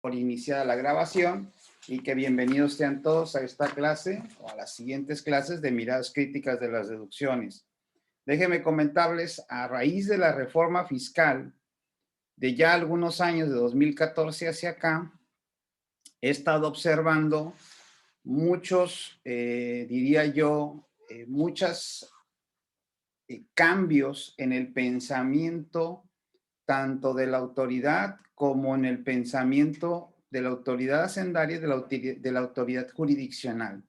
Por iniciada la grabación y que bienvenidos sean todos a esta clase o a las siguientes clases de miradas críticas de las deducciones. Déjenme comentarles, a raíz de la reforma fiscal de ya algunos años, de 2014 hacia acá, he estado observando muchos, diría yo, muchos cambios en el pensamiento tanto de la autoridad como en el pensamiento de la autoridad hacendaria y de la autoridad jurisdiccional.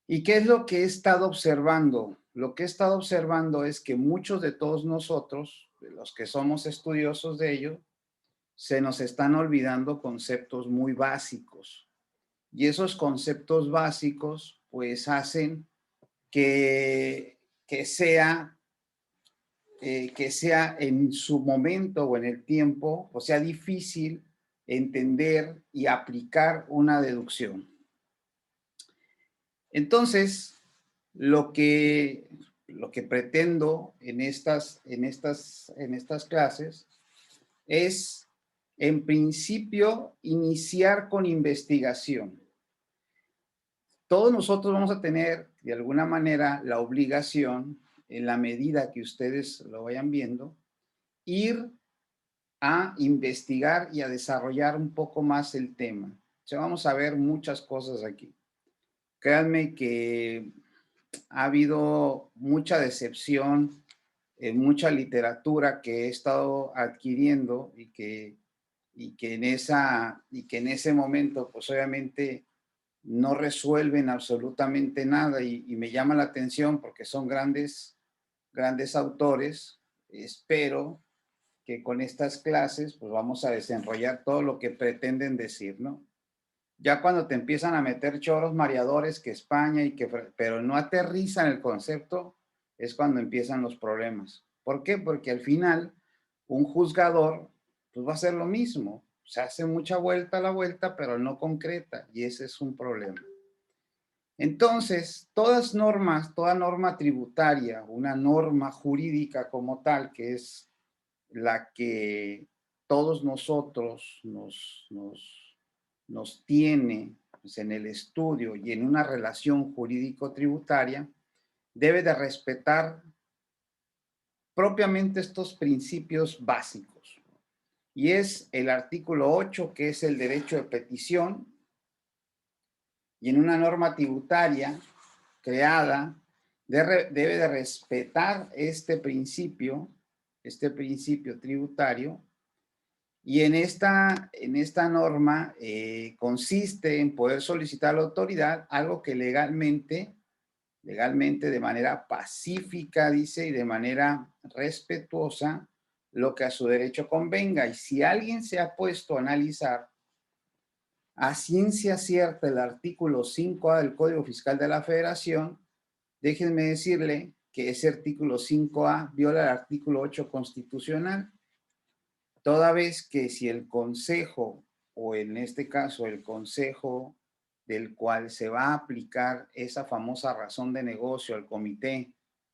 ¿Y qué es lo que he estado observando? Lo que he estado observando es que muchos de todos nosotros, de los que somos estudiosos de ello, se nos están olvidando conceptos muy básicos. Y esos conceptos básicos, pues, hacen que sea que sea en su momento o en el tiempo, o sea difícil entender y aplicar una deducción. Entonces, lo que, lo que pretendo en estas clases es, en principio, iniciar con investigación. Todos nosotros vamos a tener, de alguna manera, la obligación, en la medida que ustedes lo vayan viendo, ir a investigar y a desarrollar un poco más el tema. O sea, vamos a ver muchas cosas aquí. Créanme que ha habido mucha decepción en mucha literatura que he estado adquiriendo y que en ese momento, pues obviamente no resuelven absolutamente nada y me llama la atención porque son grandes autores. Espero que con estas clases pues vamos a desenrollar todo lo que pretenden decir, ¿no? Ya cuando te empiezan a meter choros mareadores que España pero no aterrizan el concepto, es cuando empiezan los problemas. ¿Por qué? Porque al final un juzgador pues va a hacer lo mismo, se hace mucha vuelta a la vuelta, pero no concreta, y ese es un problema. Entonces, toda norma tributaria, una norma jurídica como tal, que es la que todos nosotros nos tiene pues, en el estudio y en una relación jurídico-tributaria, debe de respetar propiamente estos principios básicos. Y es el artículo 8, que es el derecho de petición, y en una norma tributaria creada debe de respetar este principio tributario. Y en esta norma consiste en poder solicitar a la autoridad algo que legalmente, de manera pacífica, dice, y de manera respetuosa, lo que a su derecho convenga. Y si alguien se ha puesto a analizar a ciencia cierta el artículo 5A del Código Fiscal de la Federación, déjenme decirle que ese artículo 5A viola el artículo 8 constitucional, toda vez que si el consejo, o en este caso el consejo del cual se va a aplicar esa famosa razón de negocio al comité,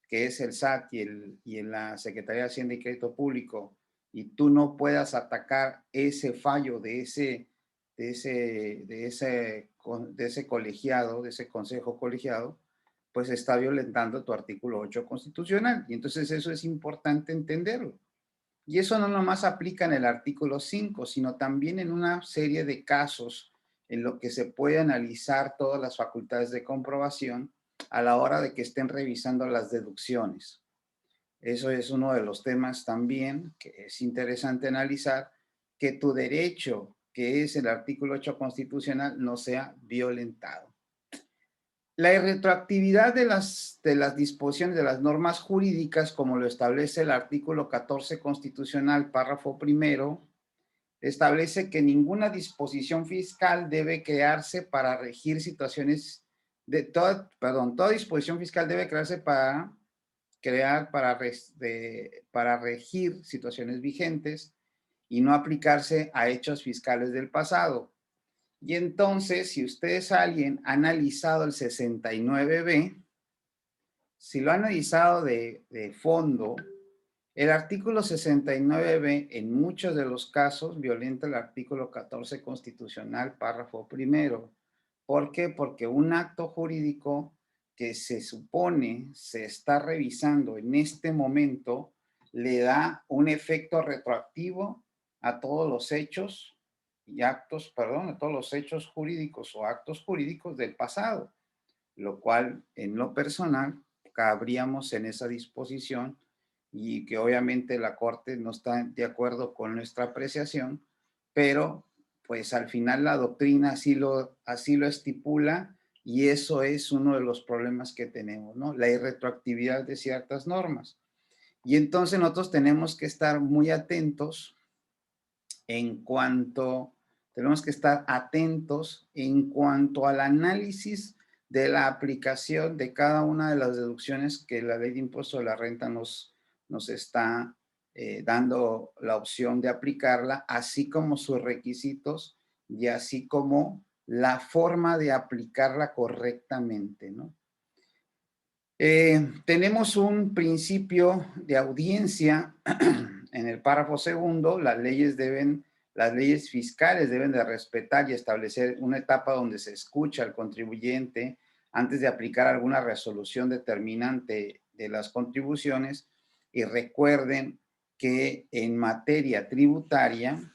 que es el SAT y en la Secretaría de Hacienda y Crédito Público, y tú no puedas atacar ese fallo de ese colegiado, de ese consejo colegiado, pues está violentando tu artículo 8 constitucional. Y entonces eso es importante entenderlo. Y eso no nomás aplica en el artículo 5, sino también en una serie de casos en lo que se puede analizar todas las facultades de comprobación a la hora de que estén revisando las deducciones. Eso es uno de los temas también que es interesante analizar, que tu derecho, que es el artículo 8 constitucional, no sea violentado. La irretroactividad de las disposiciones de las normas jurídicas, como lo establece el artículo 14 constitucional, párrafo primero, establece que ninguna disposición fiscal debe crearse para regir situaciones toda disposición fiscal debe crearse para regir situaciones vigentes y no aplicarse a hechos fiscales del pasado. Y entonces, si ustedes alguien ha analizado el 69B, si lo ha analizado de fondo, El artículo 69b en muchos de los casos violenta el artículo 14 constitucional, párrafo primero. ¿Por qué? Porque un acto jurídico que se supone se está revisando en este momento le da un efecto retroactivo a todos los hechos y actos, perdón, a todos los hechos jurídicos o actos jurídicos del pasado, lo cual en lo personal cabríamos en esa disposición y que obviamente la Corte no está de acuerdo con nuestra apreciación, pero pues al final la doctrina así lo estipula y eso es uno de los problemas que tenemos, ¿no? La irretroactividad de ciertas normas. Y entonces nosotros tenemos que estar muy atentos en cuanto, tenemos que estar atentos en cuanto al análisis de la aplicación de cada una de las deducciones que la ley de impuesto de la renta nos está dando la opción de aplicarla, así como sus requisitos y así como la forma de aplicarla correctamente, ¿no? Tenemos un principio de audiencia en el párrafo segundo, las leyes fiscales deben de respetar y establecer una etapa donde se escucha al contribuyente antes de aplicar alguna resolución determinante de las contribuciones y recuerden que en materia tributaria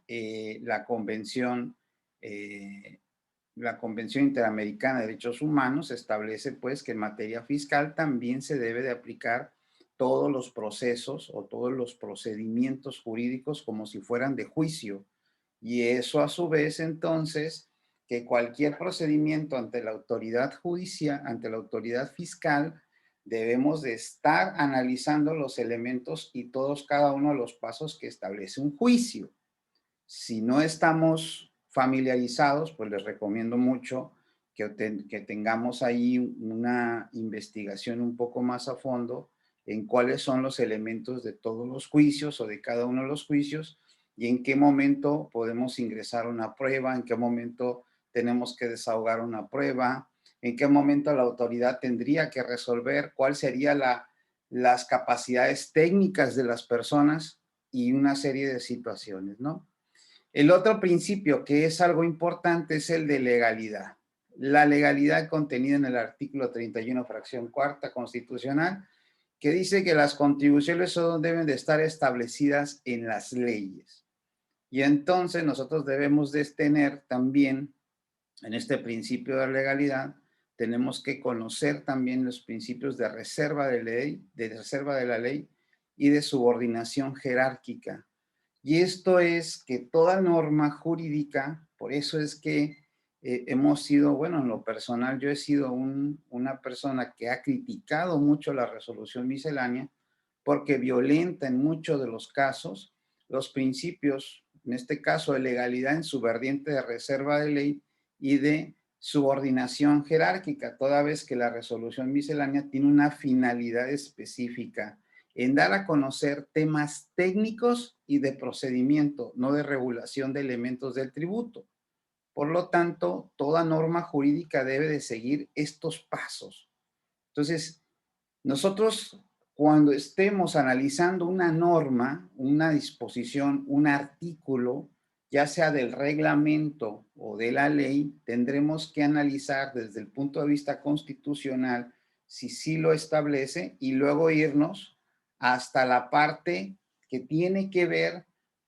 la Convención Interamericana de Derechos Humanos establece pues que en materia fiscal también se debe de aplicar todos los procesos o todos los procedimientos jurídicos como si fueran de juicio. Y eso a su vez entonces que cualquier procedimiento ante la autoridad judicial, ante la autoridad fiscal, debemos de estar analizando los elementos y todos cada uno de los pasos que establece un juicio. Si no estamos familiarizados, pues les recomiendo mucho que tengamos ahí una investigación un poco más a fondo en cuáles son los elementos de todos los juicios o de cada uno de los juicios y en qué momento podemos ingresar una prueba, en qué momento tenemos que desahogar una prueba, en qué momento la autoridad tendría que resolver, cuál sería las capacidades técnicas de las personas y una serie de situaciones, ¿no? El otro principio que es algo importante es el de legalidad. La legalidad contenida en el artículo 31, fracción cuarta constitucional, que dice que las contribuciones deben de estar establecidas en las leyes. Y entonces nosotros debemos de tener también, en este principio de legalidad, tenemos que conocer también los principios de reserva de la ley y de subordinación jerárquica. Y esto es que toda norma jurídica, por eso es que hemos sido, bueno, en lo personal yo he sido una persona que ha criticado mucho la resolución miscelánea porque violenta en muchos de los casos los principios, en este caso de legalidad en su vertiente de reserva de ley y de subordinación jerárquica, toda vez que la resolución miscelánea tiene una finalidad específica en dar a conocer temas técnicos y de procedimiento, no de regulación de elementos del tributo. Por lo tanto, toda norma jurídica debe de seguir estos pasos. Entonces, nosotros cuando estemos analizando una norma, una disposición, un artículo, ya sea del reglamento o de la ley, tendremos que analizar desde el punto de vista constitucional si sí lo establece y luego irnos hasta la parte que tiene que ver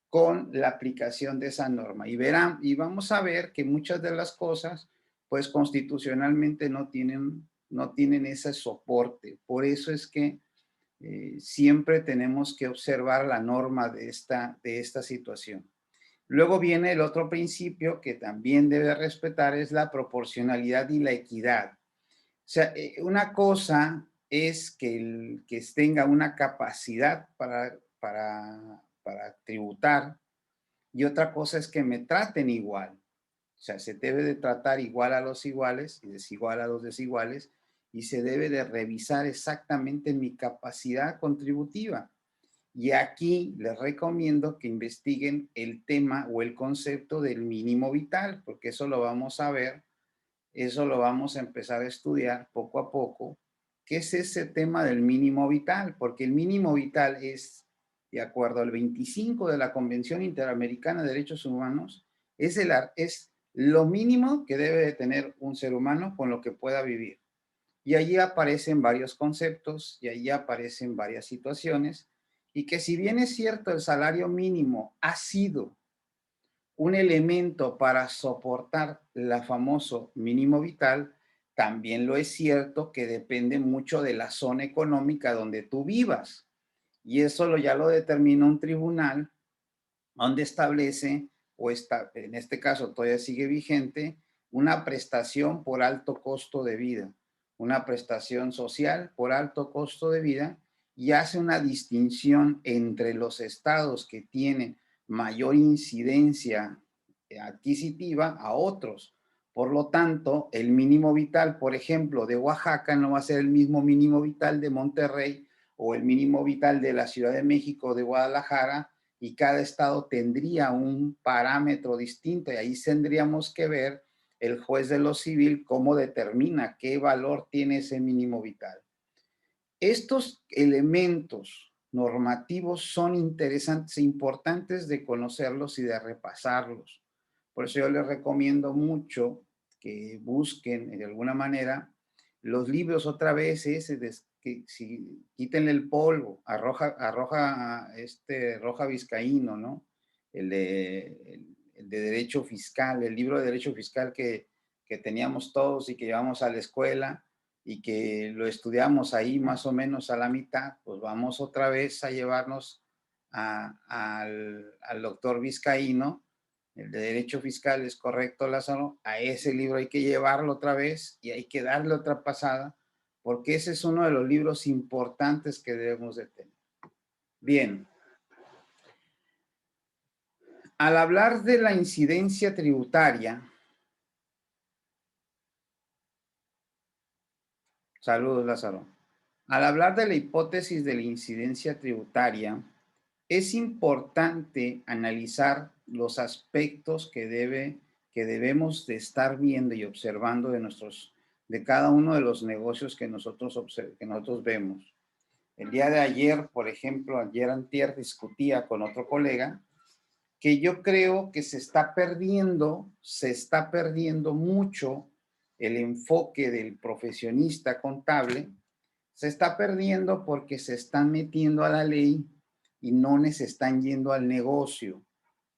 con la aplicación de esa norma. Y verán, y vamos a ver que muchas de las cosas, pues constitucionalmente no tienen ese soporte. Por eso es que siempre tenemos que observar la norma de esta situación. Luego viene el otro principio que también debe respetar, es la proporcionalidad y la equidad. O sea, una cosa es que tenga una capacidad para tributar y otra cosa es que me traten igual. O sea, se debe de tratar igual a los iguales y desigual a los desiguales y se debe de revisar exactamente mi capacidad contributiva. Y aquí les recomiendo que investiguen el tema o el concepto del mínimo vital, porque eso lo vamos a ver, eso lo vamos a empezar a estudiar poco a poco. ¿Qué es ese tema del mínimo vital? Porque el mínimo vital es de acuerdo al 25 de la Convención Interamericana de Derechos Humanos, es lo mínimo que debe de tener un ser humano con lo que pueda vivir. Y allí aparecen varios conceptos y allí aparecen varias situaciones y que si bien es cierto el salario mínimo ha sido un elemento para soportar la famoso mínimo vital, también lo es cierto que depende mucho de la zona económica donde tú vivas. Y eso ya lo determina un tribunal donde establece, o está, en este caso todavía sigue vigente, una prestación por alto costo de vida, una prestación social por alto costo de vida, y hace una distinción entre los estados que tienen mayor incidencia adquisitiva a otros. Por lo tanto, el mínimo vital, por ejemplo, de Oaxaca no va a ser el mismo mínimo vital de Monterrey o el mínimo vital de la Ciudad de México o de Guadalajara, y cada estado tendría un parámetro distinto y ahí tendríamos que ver el juez de lo civil cómo determina qué valor tiene ese mínimo vital. Estos elementos normativos son interesantes e importantes de conocerlos y de repasarlos. Por eso yo les recomiendo mucho que busquen de alguna manera los libros otra vez, que si quítenle el polvo, Roja Vizcaíno, ¿no? El de Derecho Fiscal, el libro de Derecho Fiscal que teníamos todos y que llevamos a la escuela y que lo estudiamos ahí más o menos a la mitad, pues vamos otra vez a llevarnos al doctor Vizcaíno, el de Derecho Fiscal, es correcto, Lázaro, a ese libro hay que llevarlo otra vez y hay que darle otra pasada, porque ese es uno de los libros importantes que debemos de tener. Bien, al hablar de la incidencia tributaria, saludos, Lázaro. Al hablar de la hipótesis de la incidencia tributaria, es importante analizar los aspectos que debemos de estar viendo y observando de cada uno de los negocios que que nosotros vemos. El día de ayer, por ejemplo, ayer antier discutía con otro colega que yo creo que se está perdiendo mucho el enfoque del profesionista contable, se está perdiendo porque se están metiendo a la ley y no les están yendo al negocio,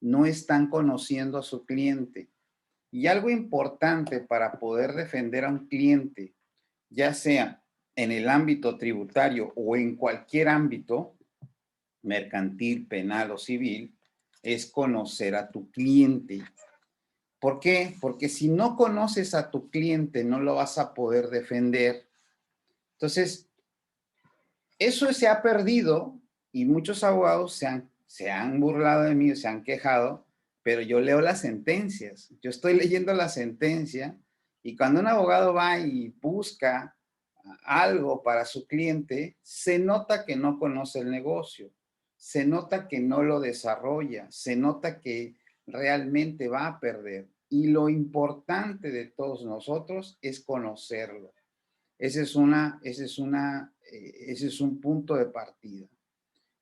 no están conociendo a su cliente. Y algo importante para poder defender a un cliente, ya sea en el ámbito tributario o en cualquier ámbito, mercantil, penal o civil, es conocer a tu cliente. ¿Por qué? Porque si no conoces a tu cliente, no lo vas a poder defender. Entonces, eso se ha perdido y muchos abogados se han burlado de mí, se han quejado, pero yo leo las sentencias. Yo estoy leyendo la sentencia y cuando un abogado va y busca algo para su cliente, se nota que no conoce el negocio, se nota que no lo desarrolla, se nota que realmente va a perder. Y lo importante de todos nosotros es conocerlo. Ese es un punto de partida.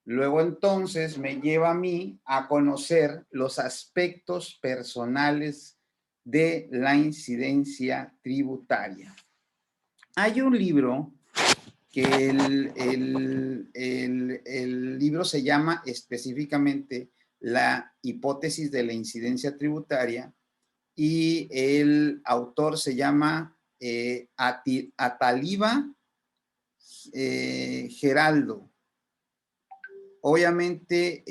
Luego entonces me lleva a mí a conocer los aspectos personales de la incidencia tributaria. Hay un libro que el libro se llama específicamente La hipótesis de la incidencia tributaria y el autor se llama Ataliba Geraldo. Obviamente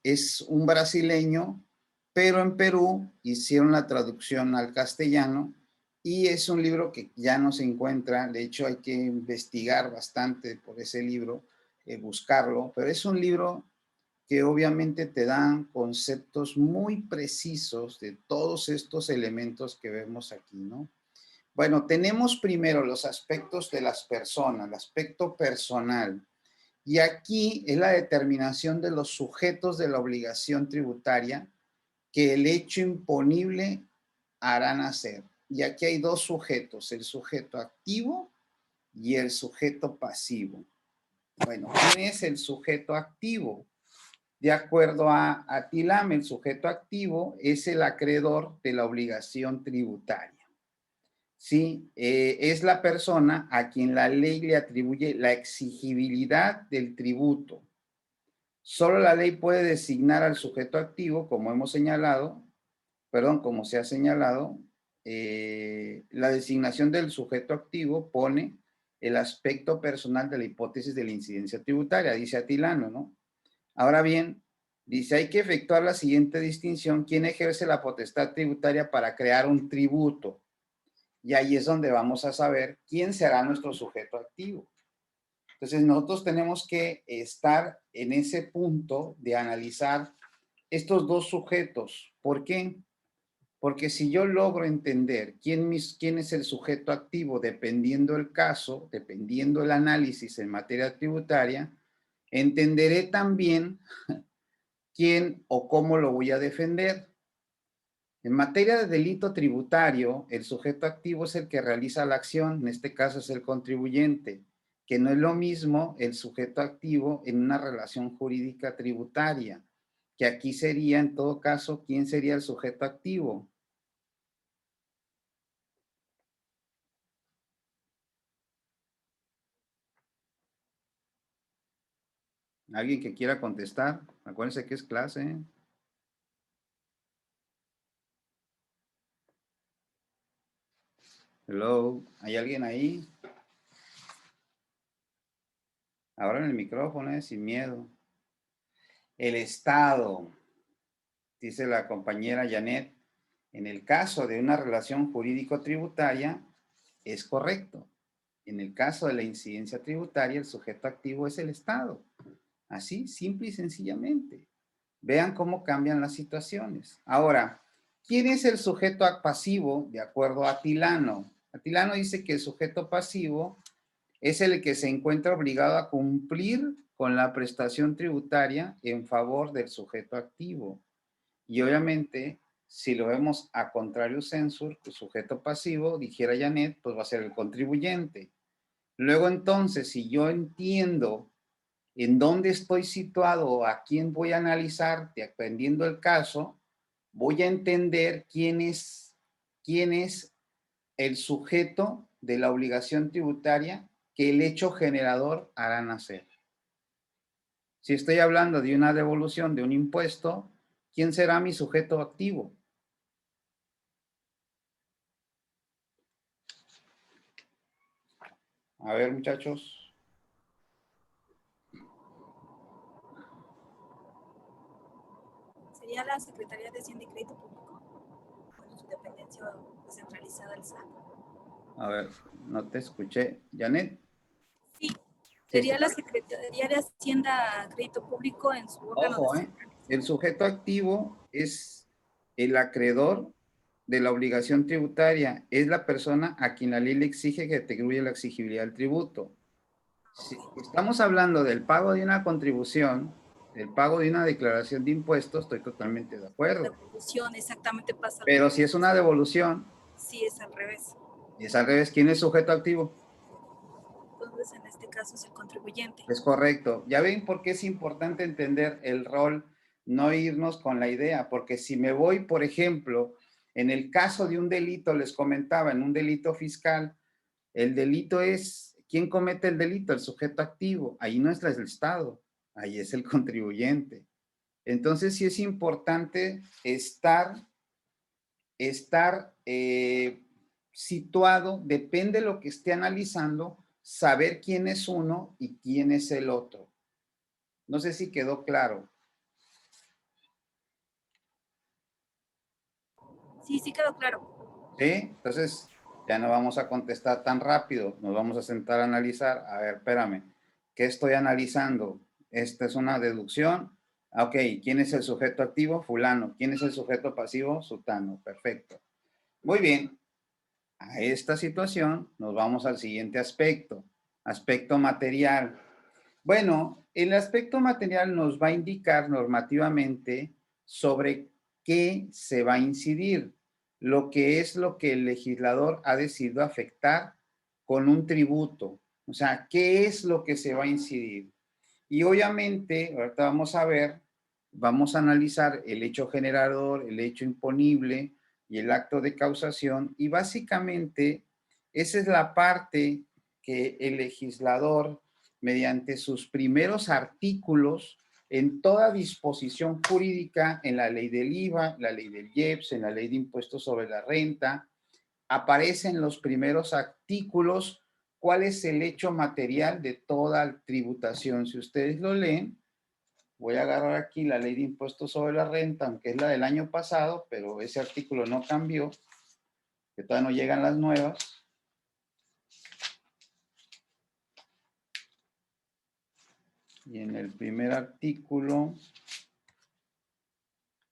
es un brasileño, pero en Perú hicieron la traducción al castellano y es un libro que ya no se encuentra. De hecho, hay que investigar bastante por ese libro, buscarlo, pero es un libro que obviamente te dan conceptos muy precisos de todos estos elementos que vemos aquí, ¿no? Bueno, tenemos primero los aspectos de las personas, el aspecto personal. Y aquí es la determinación de los sujetos de la obligación tributaria que el hecho imponible hará nacer. Y aquí hay dos sujetos, el sujeto activo y el sujeto pasivo. Bueno, ¿quién es el sujeto activo? De acuerdo a TILAM, el sujeto activo es el acreedor de la obligación tributaria. ¿Sí? Es la persona a quien la ley le atribuye la exigibilidad del tributo. Solo la ley puede designar al sujeto activo, como hemos señalado, perdón, como se ha señalado, la designación del sujeto activo pone el aspecto personal de la hipótesis de la incidencia tributaria, dice Atilano, ¿no? Ahora bien, dice, hay que efectuar la siguiente distinción: ¿quién ejerce la potestad tributaria para crear un tributo? Y ahí es donde vamos a saber quién será nuestro sujeto activo. Entonces, nosotros tenemos que estar en ese punto de analizar estos dos sujetos. ¿Por qué? Porque si yo logro entender quién es el sujeto activo, dependiendo el caso, dependiendo el análisis en materia tributaria, entenderé también quién o cómo lo voy a defender. En materia de delito tributario, el sujeto activo es el que realiza la acción, en este caso es el contribuyente, que no es lo mismo el sujeto activo en una relación jurídica tributaria, que aquí sería, en todo caso, ¿quién sería el sujeto activo? ¿Alguien que quiera contestar? Acuérdense que es clase, ¿eh? Hello, ¿hay alguien ahí? Abran el micrófono, sin miedo. El Estado, dice la compañera Janet, en el caso de una relación jurídico-tributaria, es correcto. En el caso de la incidencia tributaria, el sujeto activo es el Estado. Así, simple y sencillamente. Vean cómo cambian las situaciones. Ahora, ¿quién es el sujeto pasivo de acuerdo a Atilano? Atilano dice que el sujeto pasivo es el que se encuentra obligado a cumplir con la prestación tributaria en favor del sujeto activo. Y obviamente, si lo vemos a contrario censur, pues sujeto pasivo, dijera Janet, pues va a ser el contribuyente. Luego entonces, si yo entiendo en dónde estoy situado, a quién voy a analizar, dependiendo del caso, voy a entender quién es el sujeto de la obligación tributaria que el hecho generador hará nacer. Si estoy hablando de una devolución de un impuesto, ¿quién será mi sujeto activo? A ver, muchachos. Sería la Secretaría de Hacienda y Crédito Público, con su dependencia descentralizada del SAT. A ver, no te escuché. ¿Janet? Sí, Sí, sí. sería la Secretaría de Hacienda y Crédito Público en su órgano Ojo, el descentralizado. sujeto activo es el acreedor de la obligación tributaria, es la persona a quien la ley le exige que atribuya la exigibilidad del tributo. Si estamos hablando del pago de una contribución, del pago de una declaración de impuestos, estoy totalmente de La acuerdo. devolución exactamente pasa al Pero revés. si es una devolución, Sí, es al revés. es al revés, ¿quién es sujeto activo? Entonces, en este caso es el contribuyente. Es correcto. Ya ven por qué es importante entender el rol, no irnos con la idea, porque si me voy, por ejemplo, en el caso de un delito, les comentaba, en un delito fiscal, el delito es, ¿quién comete el delito? El sujeto activo. Ahí no es el Estado, ahí es el contribuyente. Entonces sí es importante estar situado, depende de lo que esté analizando, saber quién es uno y quién es el otro. No sé si quedó claro. Sí, sí quedó claro. ¿Sí? Entonces, ya no vamos a contestar tan rápido, nos vamos a sentar a analizar. A ver, espérame, ¿qué estoy analizando? Esta es una deducción. Ok, ¿quién es el sujeto activo? Fulano. ¿Quién es el sujeto pasivo? Sutano. Perfecto. Muy bien. A esta situación nos vamos al siguiente aspecto, aspecto material. Bueno, el aspecto material nos va a indicar normativamente sobre qué se va a incidir, lo que es lo que el legislador ha decidido afectar con un tributo. O sea, ¿qué es lo que se va a incidir? Y obviamente, ahorita vamos a ver, vamos a analizar el hecho generador, el hecho imponible y el acto de causación. Y básicamente, esa es la parte que el legislador, mediante sus primeros artículos, en toda disposición jurídica, en la ley del IVA, la ley del IEPS, en la ley de impuestos sobre la renta, aparecen los primeros artículos cuál es el hecho material de toda tributación. Si ustedes lo leen, voy a agarrar aquí la ley de impuestos sobre la renta, aunque es la del año pasado, pero ese artículo no cambió, que todavía no llegan las nuevas. Y en el primer artículo,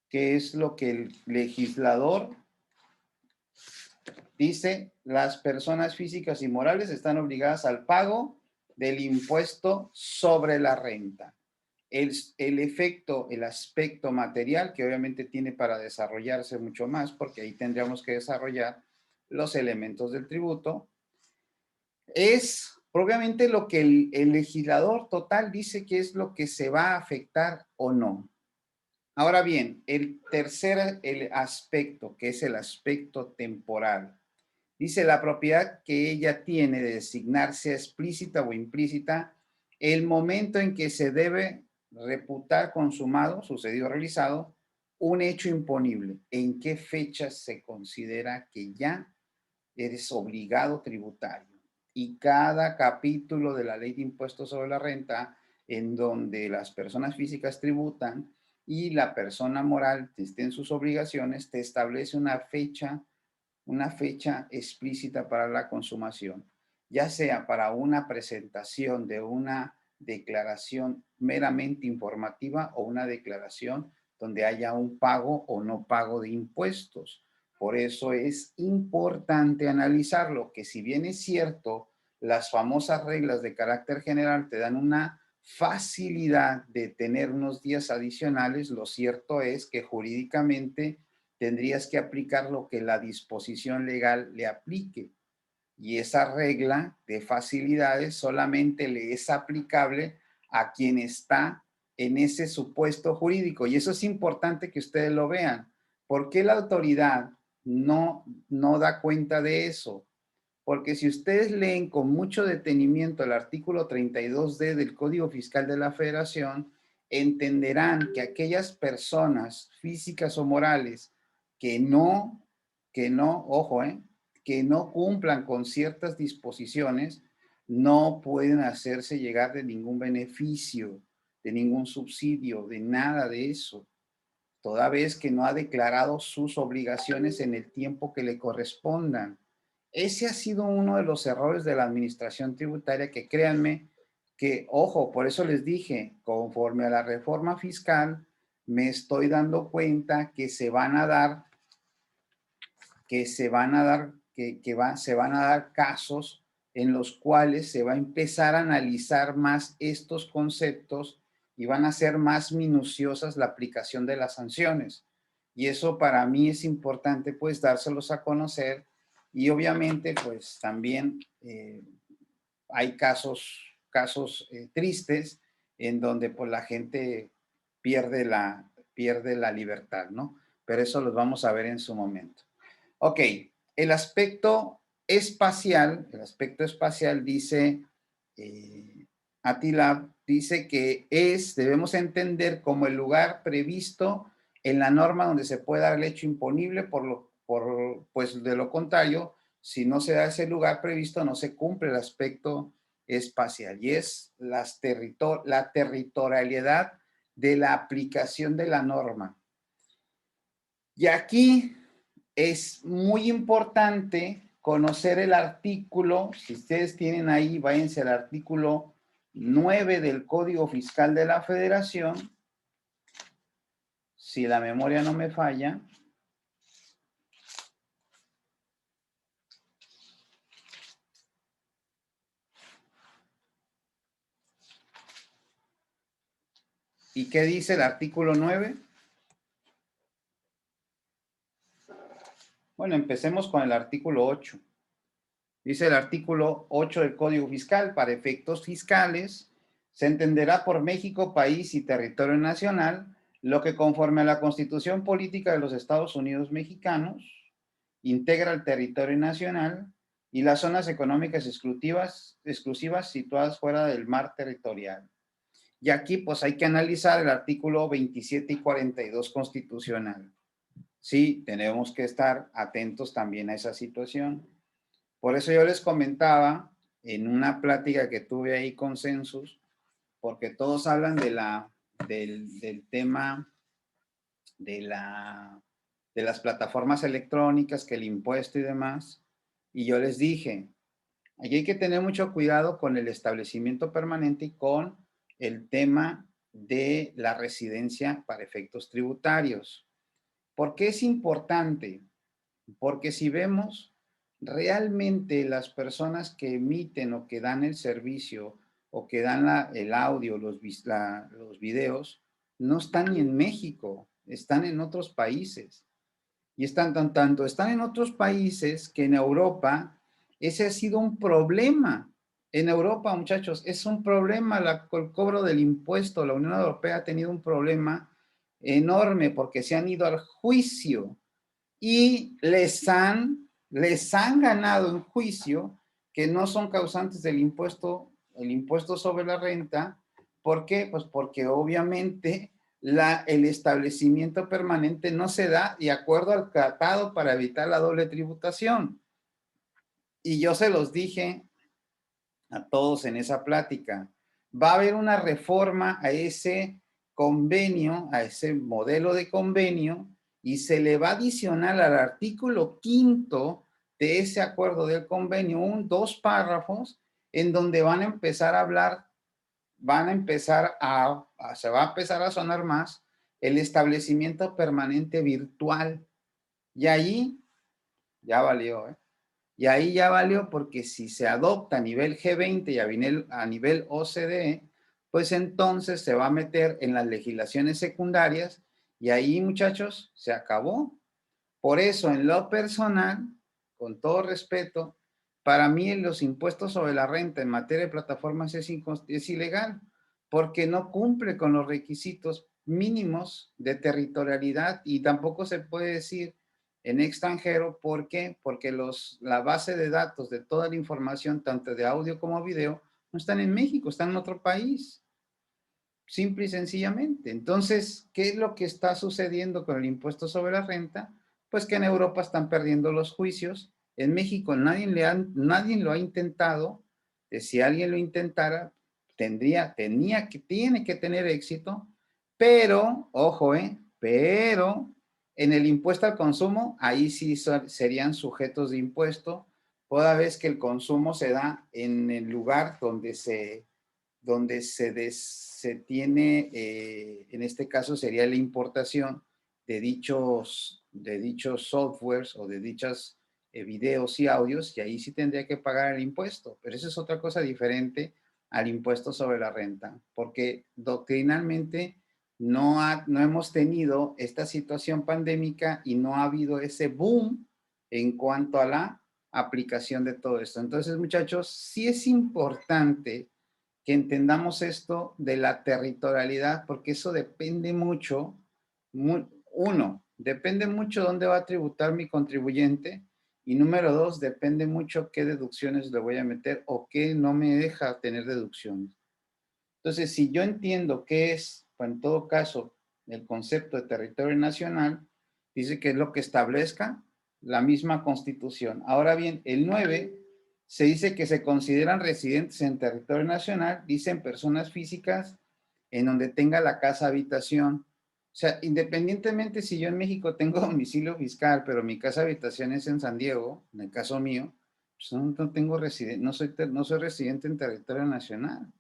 ¿qué es lo que el legislador dice? Las personas físicas y morales están obligadas al pago del impuesto sobre la renta. El efecto, el aspecto material, que obviamente tiene para desarrollarse mucho más, porque ahí tendríamos que desarrollar los elementos del tributo, es propiamente lo que el legislador total dice que es lo que se va a afectar o no. Ahora bien, el tercer aspecto, que es el aspecto temporal, dice la propiedad que ella tiene de designarse explícita o implícita el momento en que se debe reputar consumado, sucedido, realizado, un hecho imponible. ¿En qué fecha se considera que ya eres obligado tributario? Y cada capítulo de la ley de impuestos sobre la renta, en donde las personas físicas tributan y la persona moral esté en sus obligaciones, te establece una fecha explícita para la consumación, ya sea para una presentación de una declaración meramente informativa o una declaración donde haya un pago o no pago de impuestos. Por eso es importante analizarlo, que si bien es cierto, las famosas reglas de carácter general te dan una facilidad de tener unos días adicionales, lo cierto es que jurídicamente tendrías que aplicar lo que la disposición legal le aplique. Y esa regla de facilidades solamente le es aplicable a quien está en ese supuesto jurídico. Y eso es importante que ustedes lo vean. ¿Por qué la autoridad no da cuenta de eso? Porque si ustedes leen con mucho detenimiento el artículo 32D del Código Fiscal de la Federación, entenderán que aquellas personas físicas o morales que ojo, que no cumplan con ciertas disposiciones, no pueden hacerse llegar de ningún beneficio, de ningún subsidio, de nada de eso, toda vez que no ha declarado sus obligaciones en el tiempo que le correspondan. Ese ha sido uno de los errores de la administración tributaria que créanme que, ojo, por eso les dije, conforme a la reforma fiscal, me estoy dando cuenta que se van a dar, se van a dar casos en los cuales se va a empezar a analizar más estos conceptos y van a ser más minuciosas la aplicación de las sanciones. Y eso para mí es importante, pues, dárselos a conocer. Y obviamente, pues, también hay casos tristes en donde, pues, la gente pierde la libertad, ¿no? Pero eso los vamos a ver en su momento. Ok, el aspecto espacial dice, Atilab dice que debemos entender como el lugar previsto en la norma donde se puede dar el hecho imponible, pues de lo contrario, si no se da ese lugar previsto, no se cumple el aspecto espacial y es la territorialidad de la aplicación de la norma. Y aquí es muy importante conocer el artículo, si ustedes tienen ahí, váyanse al artículo 9 del Código Fiscal de la Federación, si la memoria no me falla. ¿Y qué dice el artículo 9? Bueno, empecemos con el artículo 8. Dice el artículo 8 del Código Fiscal: para efectos fiscales, se entenderá por México, país y territorio nacional, lo que conforme a la Constitución Política de los Estados Unidos Mexicanos, integra el territorio nacional y las zonas económicas exclusivas situadas fuera del mar territorial. Y aquí pues hay que analizar el artículo 27 y 42 constitucional. Sí, tenemos que estar atentos también a esa situación. Por eso yo les comentaba en una plática que tuve ahí con Census, porque todos hablan del tema de, de las plataformas electrónicas, que el impuesto y demás, y yo les dije, aquí hay que tener mucho cuidado con el establecimiento permanente y con el tema de la residencia para efectos tributarios. ¿Por qué es importante? Porque si vemos realmente las personas que emiten o que dan el servicio o que dan el audio, los videos, no están ni en México, están en otros países. Y tanto están en otros países que en Europa ese ha sido un problema. En Europa, muchachos, es un problema el cobro del impuesto. La Unión Europea ha tenido un problema enorme porque se han ido al juicio y les han ganado en juicio que no son causantes del impuesto, el impuesto sobre la renta. ¿Por qué? Pues porque obviamente el establecimiento permanente no se da de acuerdo al tratado para evitar la doble tributación. Y yo se los dije a todos en esa plática, va a haber una reforma a ese convenio, a ese modelo de convenio, y se le va a adicionar al artículo 5 de ese acuerdo del convenio dos párrafos en donde van a empezar a hablar, se va a empezar a sonar más el establecimiento permanente virtual. Y ahí ya valió, ¿eh? Y ahí ya valió, porque si se adopta a nivel G20 y a nivel OCDE, pues entonces se va a meter en las legislaciones secundarias y ahí, muchachos, se acabó. Por eso, en lo personal, con todo respeto, para mí los impuestos sobre la renta en materia de plataformas es ilegal, porque no cumple con los requisitos mínimos de territorialidad y tampoco se puede decir en extranjero. ¿Por qué? Porque la base de datos de toda la información, tanto de audio como video, no están en México, están en otro país. Simple y sencillamente. Entonces, ¿qué es lo que está sucediendo con el impuesto sobre la renta? Pues que en Europa están perdiendo los juicios. En México nadie lo ha intentado. Si alguien lo intentara, tiene que tener éxito. Pero, ojo, pero en el impuesto al consumo, ahí sí serían sujetos de impuesto, toda vez que el consumo se da en el lugar donde se tiene, en este caso sería la importación de dichos softwares o de dichos videos y audios, y ahí sí tendría que pagar el impuesto. Pero eso es otra cosa diferente al impuesto sobre la renta, porque doctrinalmente no hemos tenido esta situación pandémica y no ha habido ese boom en cuanto a la aplicación de todo esto. Entonces, muchachos, sí es importante que entendamos esto de la territorialidad, porque eso depende mucho, depende mucho dónde va a tributar mi contribuyente, y número dos, depende mucho qué deducciones le voy a meter o qué no me deja tener deducciones. Entonces, si yo entiendo qué es, en todo caso, el concepto de territorio nacional, dice que es lo que establezca la misma Constitución. Ahora bien, el 9 se dice que se consideran residentes en territorio nacional, dicen personas físicas en donde tenga la casa habitación. O sea, independientemente si yo en México tengo domicilio fiscal, pero mi casa habitación es en San Diego, en el caso mío, pues no tengo no soy residente en territorio nacional.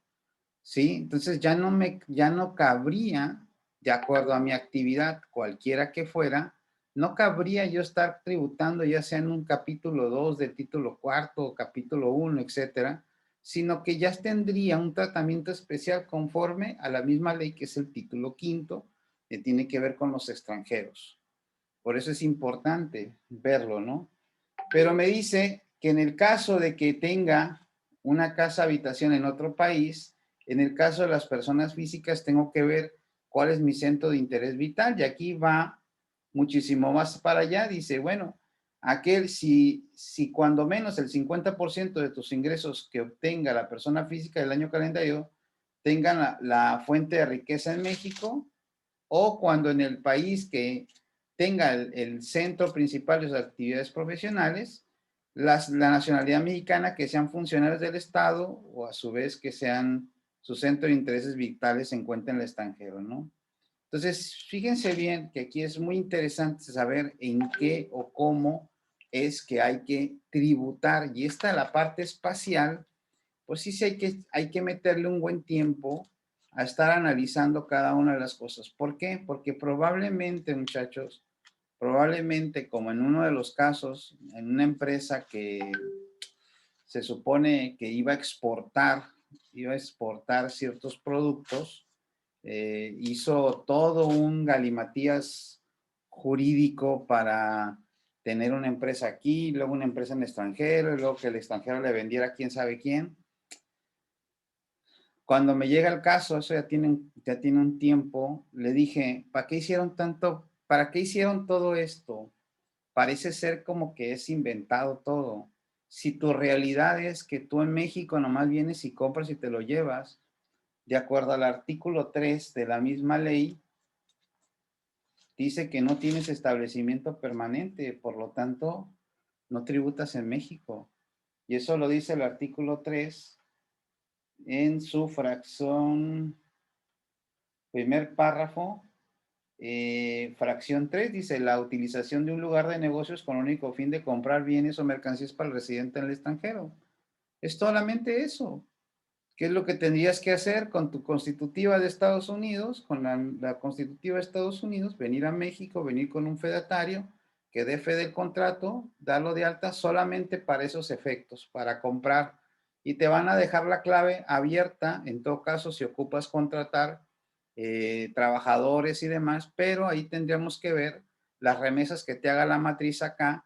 ¿Sí? Entonces ya no cabría, de acuerdo a mi actividad, cualquiera que fuera, no cabría yo estar tributando ya sea en un capítulo 2 del título cuarto o capítulo 1, etcétera, sino que ya tendría un tratamiento especial conforme a la misma ley que es el título quinto, que tiene que ver con los extranjeros. Por eso es importante verlo, ¿no? Pero me dice que en el caso de que tenga una casa habitación en otro país, en el caso de las personas físicas tengo que ver cuál es mi centro de interés vital. Y aquí va muchísimo más para allá. Dice, bueno, si cuando menos el 50% de tus ingresos que obtenga la persona física del año calendario tengan la fuente de riqueza en México, o cuando en el país que tenga el centro principal de sus actividades profesionales, la nacionalidad mexicana, que sean funcionarios del Estado o a su vez que sean su centro de intereses vitales se encuentra en el extranjero, ¿no? Entonces, fíjense bien que aquí es muy interesante saber en qué o cómo es que hay que tributar. Y esta, la parte espacial, pues sí, sí hay que meterle un buen tiempo a estar analizando cada una de las cosas. ¿Por qué? Porque probablemente, muchachos, probablemente como en uno de los casos, en una empresa que se supone que iba a exportar ciertos productos, hizo todo un galimatías jurídico para tener una empresa aquí, luego una empresa en el extranjero, y luego que el extranjero le vendiera a quién sabe quién. Cuando me llega el caso, eso ya tiene un tiempo, le dije, ¿para qué hicieron tanto? ¿Para qué hicieron todo esto? Parece ser como que es inventado todo. Si tu realidad es que tú en México nomás vienes y compras y te lo llevas, de acuerdo al artículo 3 de la misma ley, dice que no tienes establecimiento permanente, por lo tanto, no tributas en México. Y eso lo dice el artículo 3 en su fracción, primer párrafo, fracción 3 dice, la utilización de un lugar de negocios con el único fin de comprar bienes o mercancías para el residente en el extranjero. Es solamente eso. ¿Qué es lo que tendrías que hacer con tu constitutiva de Estados Unidos, con la constitutiva de Estados Unidos? Venir a México, venir con un fedatario que dé fe del contrato, darlo de alta solamente para esos efectos, para comprar. Y te van a dejar la clave abierta, en todo caso, si ocupas contratar trabajadores y demás, pero ahí tendríamos que ver las remesas que te haga la matriz acá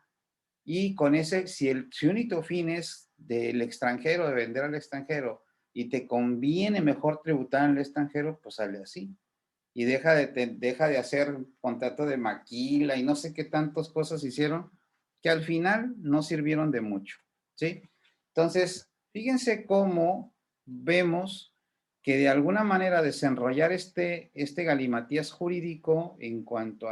y con ese, si el único fin es del extranjero, de vender al extranjero y te conviene mejor tributar en el extranjero, pues sale así. Y deja de hacer contrato de maquila y no sé qué tantas cosas hicieron que al final no sirvieron de mucho, ¿sí? Entonces, fíjense cómo vemos que de alguna manera desenrollar este galimatías jurídico en cuanto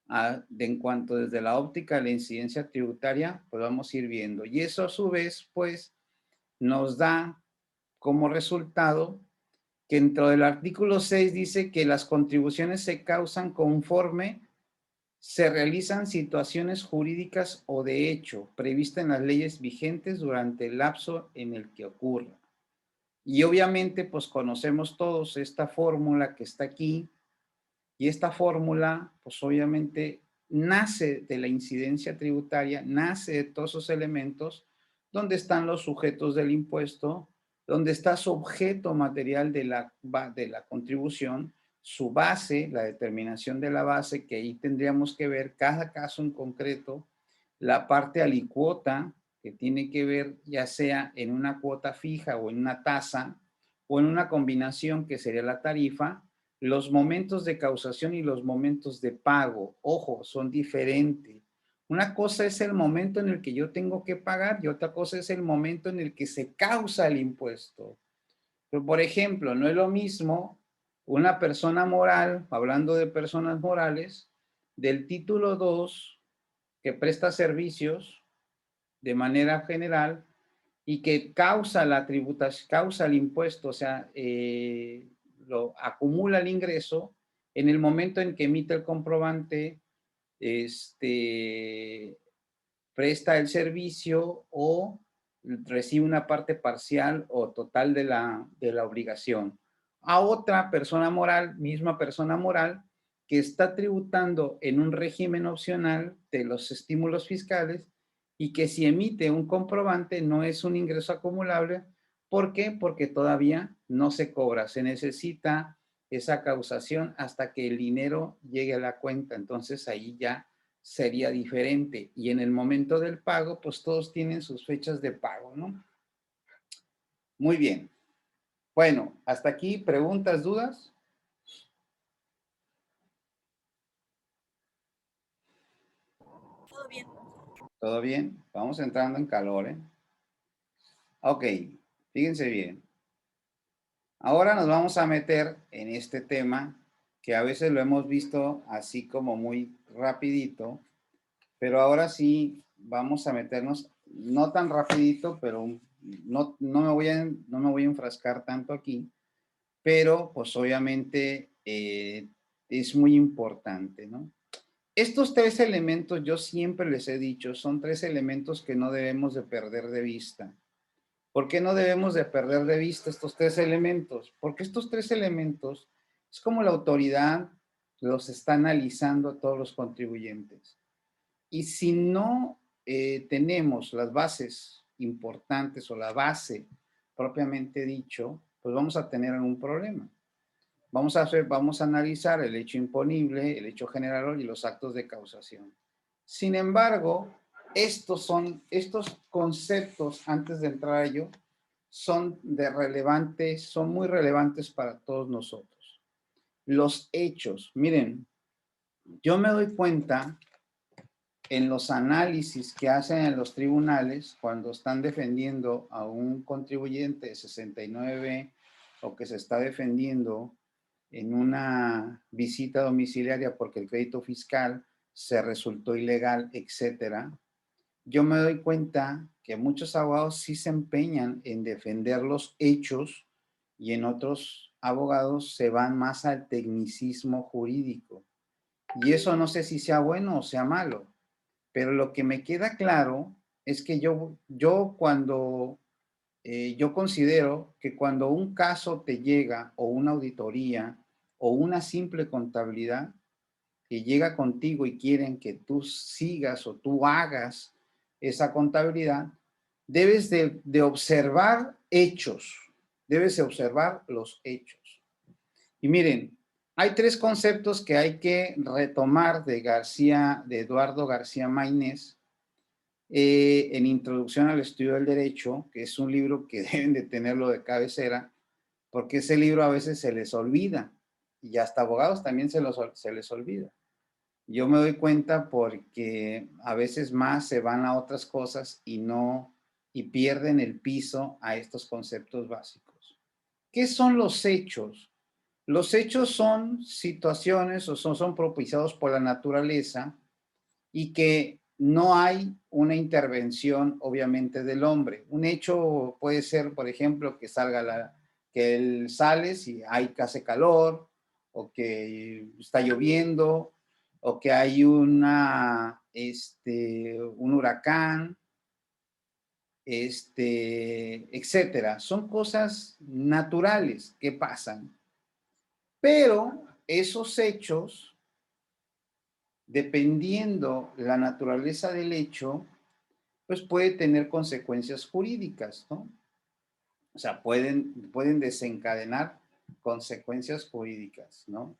en cuanto desde la óptica de la incidencia tributaria, pues vamos a ir viendo. Y eso a su vez, pues, nos da como resultado que dentro del artículo 6 dice que las contribuciones se causan conforme se realizan situaciones jurídicas o de hecho previstas en las leyes vigentes durante el lapso en el que ocurra. Y obviamente, pues conocemos todos esta fórmula que está aquí, y esta fórmula, pues obviamente nace de la incidencia tributaria, nace de todos esos elementos donde están los sujetos del impuesto, donde está su objeto material de la contribución, su base, la determinación de la base, que ahí tendríamos que ver cada caso en concreto, la parte alicuota, que tiene que ver ya sea en una cuota fija o en una tasa, o en una combinación que sería la tarifa, los momentos de causación y los momentos de pago, ojo, son diferentes. Una cosa es el momento en el que yo tengo que pagar y otra cosa es el momento en el que se causa el impuesto. Pero, por ejemplo, no es lo mismo una persona moral, hablando de personas morales, del título 2 que presta servicios de manera general y que causa la tributación, causa el impuesto, o sea, lo acumula el ingreso en el momento en que emite el comprobante, este, presta el servicio o recibe una parte parcial o total de la obligación. A otra persona moral, misma persona moral, que está tributando en un régimen opcional de los estímulos fiscales y que si emite un comprobante no es un ingreso acumulable. ¿Por qué? Porque todavía no se cobra. Se necesita esa causación hasta que el dinero llegue a la cuenta. Entonces ahí ya sería diferente. Y en el momento del pago, pues todos tienen sus fechas de pago, ¿no? Muy bien. Bueno, hasta aquí, preguntas, dudas. Todo bien. ¿Todo bien? Vamos entrando en calor, ¿eh? Ok, fíjense bien. Ahora nos vamos a meter en este tema que a veces lo hemos visto así como muy rapidito, pero ahora sí vamos a meternos, no tan rapidito, pero no me voy a enfrascar tanto aquí, pero pues obviamente es muy importante, ¿no? Estos tres elementos, yo siempre les he dicho, son tres elementos que no debemos de perder de vista. ¿Por qué no debemos de perder de vista estos tres elementos? Porque estos tres elementos es como la autoridad los está analizando a todos los contribuyentes. Y si no tenemos las bases importantes o la base propiamente dicho, pues vamos a tener un problema. Vamos a analizar el hecho imponible, el hecho generador y los actos de causación. Sin embargo, estos conceptos, antes de entrar a ello, son muy relevantes para todos nosotros. Los hechos, miren, yo me doy cuenta en los análisis que hacen en los tribunales cuando están defendiendo a un contribuyente de 69 o que se está defendiendo en una visita domiciliaria porque el crédito fiscal se resultó ilegal, etcétera. Yo me doy cuenta que muchos abogados sí se empeñan en defender los hechos y en otros abogados se van más al tecnicismo jurídico. Y eso no sé si sea bueno o sea malo, pero lo que me queda claro es que yo considero que cuando un caso te llega o una auditoría o una simple contabilidad que llega contigo y quieren que tú sigas o tú hagas esa contabilidad, debes de observar hechos, debes de observar los hechos. Y miren, hay tres conceptos que hay que retomar de Eduardo García Maínez, en Introducción al Estudio del Derecho, que es un libro que deben de tenerlo de cabecera, porque ese libro a veces se les olvida, y hasta abogados también se les olvida. Yo me doy cuenta porque a veces más se van a otras cosas y pierden el piso a estos conceptos básicos. ¿Qué son los hechos? Los hechos son situaciones o son propiciados por la naturaleza y que no hay una intervención obviamente del hombre. Un hecho puede ser, por ejemplo, que sales y hace calor, o que está lloviendo, o que hay un huracán, etcétera. Son cosas naturales que pasan. Pero esos hechos, dependiendo la naturaleza del hecho, pues puede tener consecuencias jurídicas, ¿no? O sea, pueden desencadenar consecuencias jurídicas, ¿no?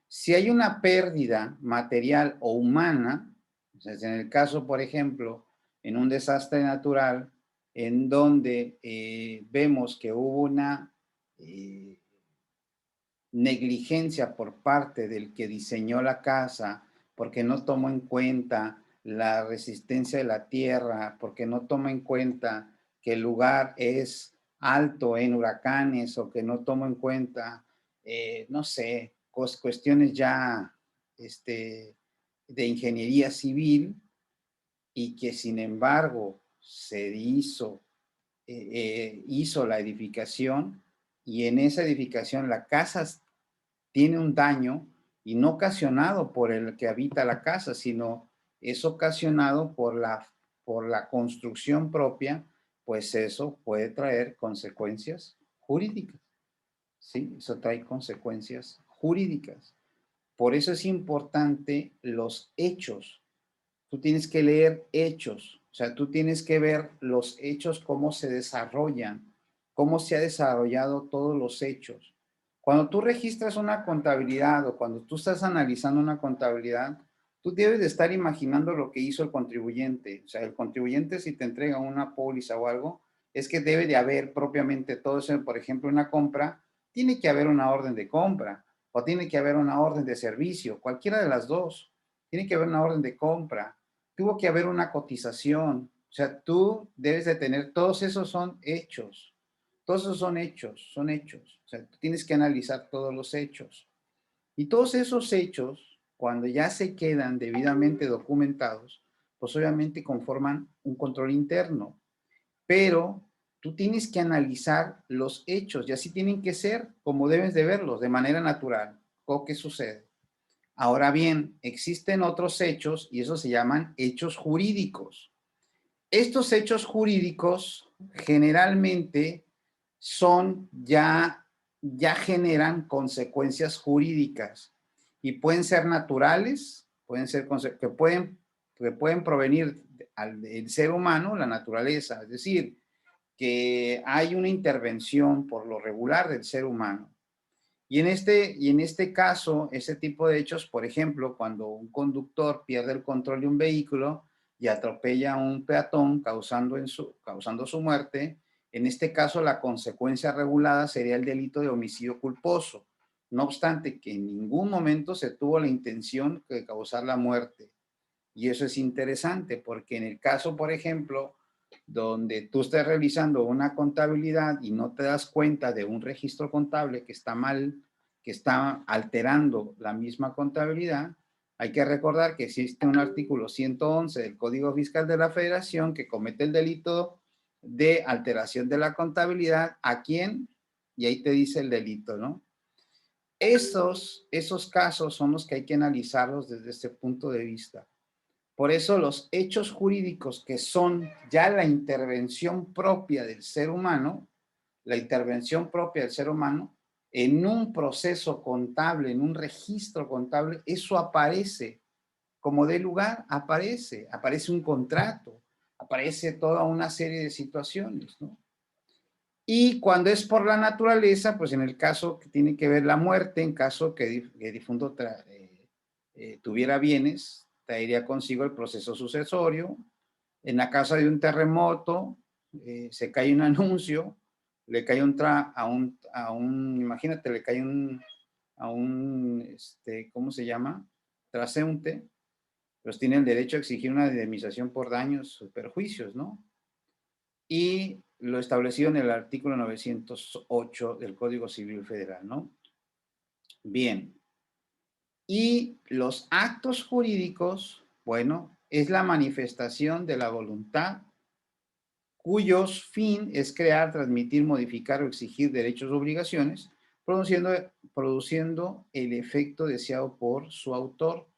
Si hay una pérdida material o humana, o sea, en el caso, por ejemplo, en un desastre natural, en donde vemos que hubo una negligencia por parte del que diseñó la casa, porque no tomó en cuenta la resistencia de la tierra, porque no toma en cuenta que el lugar es alto en huracanes o que no toma en cuenta, no sé, cuestiones ya de ingeniería civil y que sin embargo hizo la edificación y en esa edificación la casa tiene un daño y no ocasionado por el que habita la casa, sino es ocasionado por la construcción propia, pues eso puede traer consecuencias jurídicas. ¿Sí? Eso trae consecuencias jurídicas. Por eso es importante los hechos. Tú tienes que leer hechos, o sea, tú tienes que ver los hechos, cómo se desarrollan, cómo se ha desarrollado todos los hechos. Cuando tú registras una contabilidad o cuando tú estás analizando una contabilidad, Tú debes de estar imaginando lo que hizo el contribuyente. O sea, el contribuyente si te entrega una póliza o algo, es que debe de haber propiamente todo eso. Por ejemplo, una compra, tiene que haber una orden de compra o tiene que haber una orden de servicio, cualquiera de las dos. Tiene que haber una orden de compra. Tuvo que haber una cotización. O sea, tú debes de tener, todos esos son hechos. Todos esos son hechos, son hechos. O sea, tú tienes que analizar todos los hechos. Y todos esos hechos, cuando ya se quedan debidamente documentados, pues obviamente conforman un control interno. Pero tú tienes que analizar los hechos y así tienen que ser como debes de verlos, de manera natural. ¿O qué sucede? Ahora bien, existen otros hechos y esos se llaman hechos jurídicos. Estos hechos jurídicos generalmente son ya generan consecuencias jurídicas y pueden ser naturales, pueden ser que pueden provenir del ser humano, la naturaleza, es decir, que hay una intervención por lo regular del ser humano. Y en este caso, ese tipo de hechos, por ejemplo, cuando un conductor pierde el control de un vehículo y atropella a un peatón causando su muerte, en este caso la consecuencia regulada sería el delito de homicidio culposo, no obstante que en ningún momento se tuvo la intención de causar la muerte. Y eso es interesante porque en el caso, por ejemplo, donde tú estés realizando una contabilidad y no te das cuenta de un registro contable que está mal, que está alterando la misma contabilidad, hay que recordar que existe un artículo 111 del Código Fiscal de la Federación que comete el delito de alteración de la contabilidad. ¿A quién? Y ahí te dice el delito, ¿no? Esos casos son los que hay que analizarlos desde este punto de vista. Por eso los hechos jurídicos que son ya la intervención propia del ser humano, la intervención propia del ser humano, en un proceso contable, en un registro contable, eso aparece como de lugar, aparece un contrato, aparece toda una serie de situaciones, ¿no? Y cuando es por la naturaleza, pues en el caso que tiene que ver la muerte, en caso que el difunto tuviera bienes, traería consigo el proceso sucesorio. En la casa de un terremoto, se cae un anuncio, le cae imagínate, le cae ¿cómo se llama? Transeúnte, pues tiene el derecho a exigir una indemnización por daños o perjuicios, ¿no? Y lo establecido en el artículo 908 del Código Civil Federal, ¿no? Bien. Y los actos jurídicos, bueno, es la manifestación de la voluntad cuyos fin es crear, transmitir, modificar o exigir derechos o obligaciones, produciendo el efecto deseado por su autor,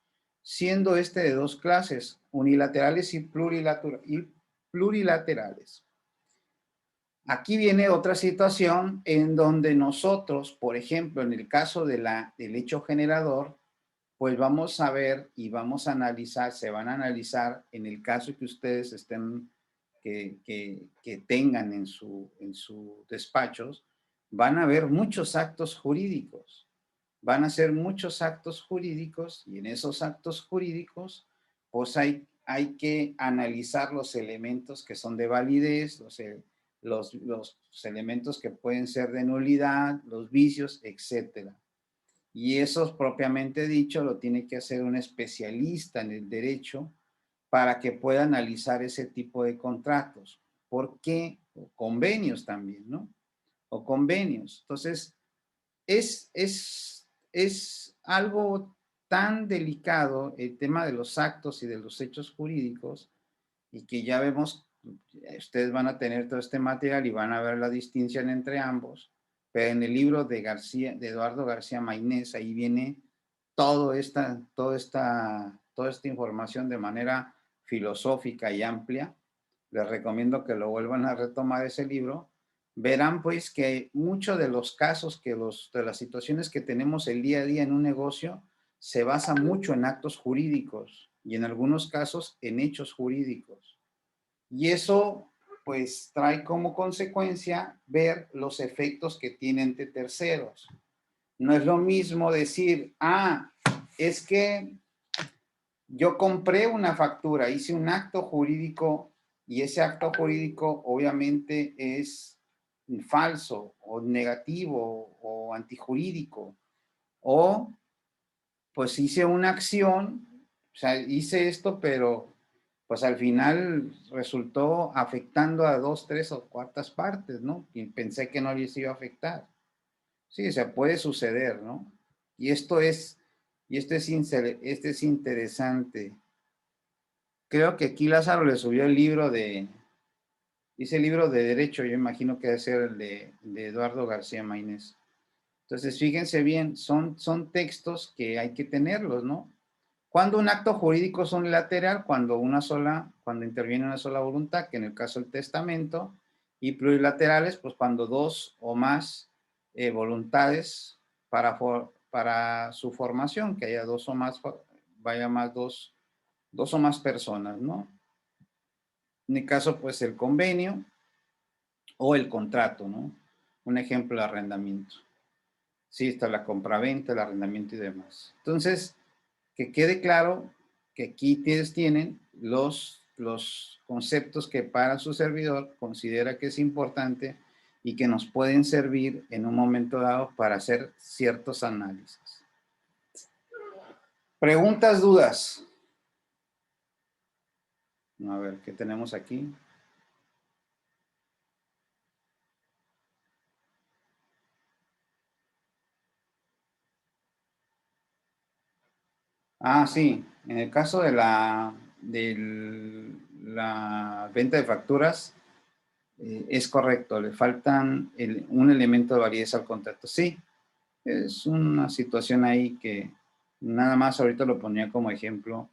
siendo este de dos clases, unilaterales y plurilaterales. Aquí viene otra situación en donde nosotros, por ejemplo, en el caso del hecho generador, pues vamos a ver y vamos a analizar, se van a analizar en el caso que ustedes que tengan en su despachos, van a ver muchos actos jurídicos, van a ser muchos actos jurídicos y en esos actos jurídicos, pues hay que analizar los elementos que son de validez, los elementos que pueden ser de nulidad, los vicios, etcétera. Y eso propiamente dicho lo tiene que hacer un especialista en el derecho para que pueda analizar ese tipo de contratos. ¿Por qué? O convenios también, ¿no? O convenios. Entonces, es algo tan delicado el tema de los actos y de los hechos jurídicos y que ya vemos, ustedes van a tener todo este material y van a ver la distinción entre ambos, pero en el libro de Eduardo García Mainés, ahí viene toda esta información de manera filosófica y amplia. Les recomiendo que lo vuelvan a retomar ese libro. Verán pues que muchos de los casos, de las situaciones que tenemos el día a día en un negocio, se basa mucho en actos jurídicos y en algunos casos en hechos jurídicos. Y eso pues trae como consecuencia ver los efectos que tienen de terceros. No es lo mismo decir, es que Yo compré una factura, hice un acto jurídico y ese acto jurídico obviamente es falso o negativo o antijurídico. O pues hice una acción, o sea, hice esto, pero pues al final resultó afectando a dos, tres o cuartas partes, ¿no? Y pensé que no les iba a afectar. Sí, o sea, puede suceder, ¿no? Y este es interesante. Creo que aquí Lázaro le subió el libro dice el libro de Derecho, yo imagino que debe ser el de Eduardo García Maínez. Entonces, fíjense bien, son textos que hay que tenerlos, ¿no? Cuando un acto jurídico es unilateral, cuando interviene una sola voluntad, que en el caso del testamento, y plurilaterales, pues cuando dos o más voluntades para su formación, que haya dos o más, vaya más dos o más personas, ¿no? En el caso, pues el convenio o el contrato, ¿no? Un ejemplo, el arrendamiento. Sí, está la compraventa, el arrendamiento y demás. Entonces, que quede claro que aquí ustedes tienen los conceptos que para su servidor considera que es importante y que nos pueden servir en un momento dado para hacer ciertos análisis. Preguntas, dudas. A ver, ¿qué tenemos aquí? Ah, sí. En el caso de la venta de facturas, es correcto, le faltan un elemento de validez al contrato. Sí, es una situación ahí que nada más ahorita lo ponía como ejemplo,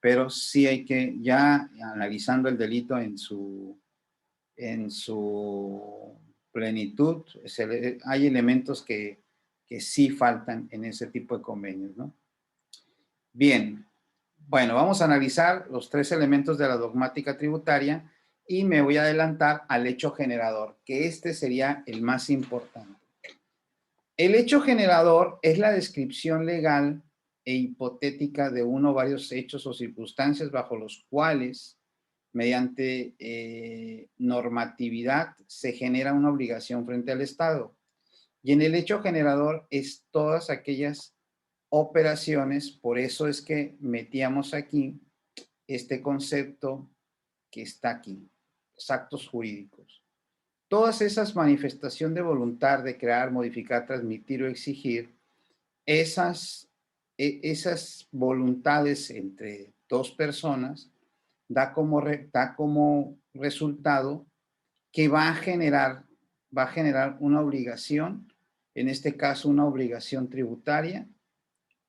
pero sí hay que, ya analizando el delito en su plenitud, hay elementos que sí faltan en ese tipo de convenios, ¿no? Bien, bueno, vamos a analizar los tres elementos de la dogmática tributaria y me voy a adelantar al hecho generador, que este sería el más importante. El hecho generador es la descripción legal e hipotética de uno o varios hechos o circunstancias bajo los cuales, mediante normatividad, se genera una obligación frente al Estado. Y en el hecho generador es todas aquellas operaciones, por eso es que metíamos aquí este concepto que está aquí, los actos jurídicos. Todas esas manifestaciones de voluntad de crear, modificar, transmitir o exigir, esas voluntades entre dos personas da como resultado que va a generar una obligación, en este caso una obligación tributaria,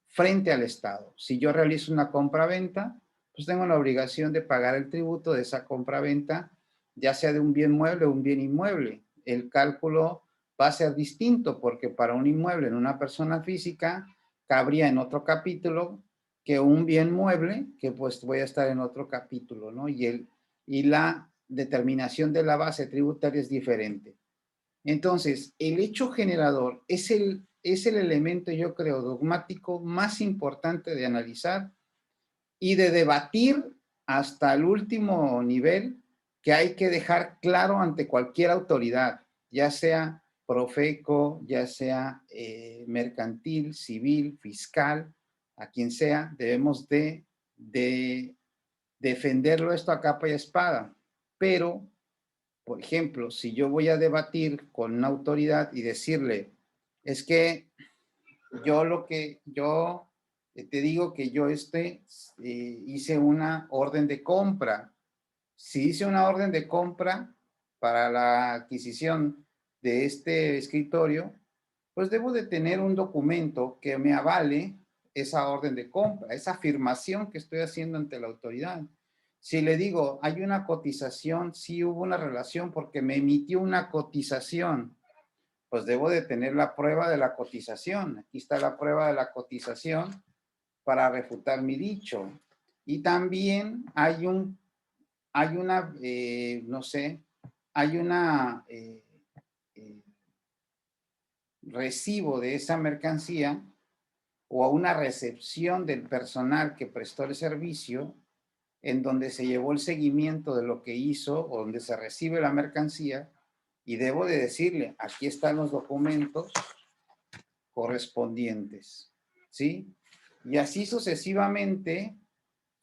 frente al Estado. Si yo realizo una compra-venta, pues tengo la obligación de pagar el tributo de esa compra-venta, ya sea de un bien mueble o un bien inmueble. El cálculo va a ser distinto porque para un inmueble en una persona física cabría en otro capítulo que un bien mueble, que pues voy a estar en otro capítulo, ¿no? Y la determinación de la base tributaria es diferente. Entonces, el hecho generador es el elemento, yo creo, dogmático más importante de analizar y de debatir hasta el último nivel, que hay que dejar claro ante cualquier autoridad, ya sea Profeco, ya sea mercantil, civil, fiscal, a quien sea, debemos de defenderlo esto a capa y espada. Pero por ejemplo, si yo voy a debatir con una autoridad y decirle, es que yo te digo que yo hice una orden de compra. Si hice una orden de compra para la adquisición de este escritorio, pues debo de tener un documento que me avale esa orden de compra, esa afirmación que estoy haciendo ante la autoridad. Si le digo, hay una cotización, sí hubo una relación porque me emitió una cotización, pues debo de tener la prueba de la cotización. Aquí está la prueba de la cotización para refutar mi dicho. Y también no sé, hay una recibo de esa mercancía o a una recepción del personal que prestó el servicio, en donde se llevó el seguimiento de lo que hizo o donde se recibe la mercancía, y debo de decirle, aquí están los documentos correspondientes, ¿sí? Y así sucesivamente,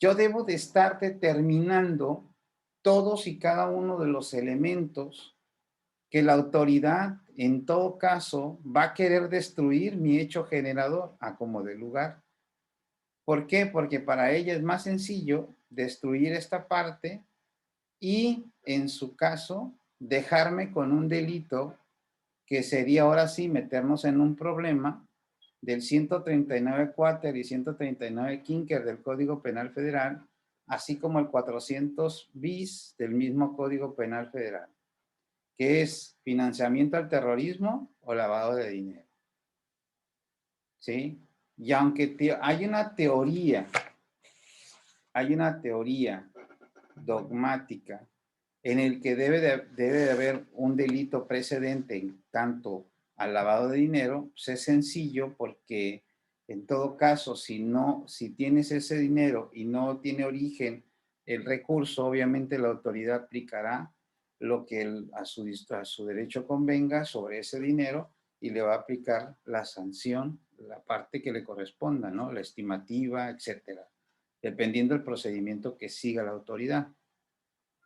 yo debo de estar determinando todos y cada uno de los elementos que la autoridad, en todo caso, va a querer destruir mi hecho generador a como de lugar. ¿Por qué? Porque para ella es más sencillo destruir esta parte y, en su caso, dejarme con un delito que sería ahora sí meternos en un problema del 139 Quater y 139 Quinquer del Código Penal Federal, así como el 400 bis del mismo Código Penal Federal, que es financiamiento al terrorismo o lavado de dinero. ¿Sí? Y aunque hay una teoría dogmática en el que debe de haber un delito precedente en tanto al lavado de dinero, pues es sencillo porque en todo caso, si tienes ese dinero y no tiene origen el recurso, obviamente la autoridad aplicará lo que a su derecho convenga sobre ese dinero y le va a aplicar la sanción, la parte que le corresponda, ¿no? La estimativa, etcétera, dependiendo del procedimiento que siga la autoridad.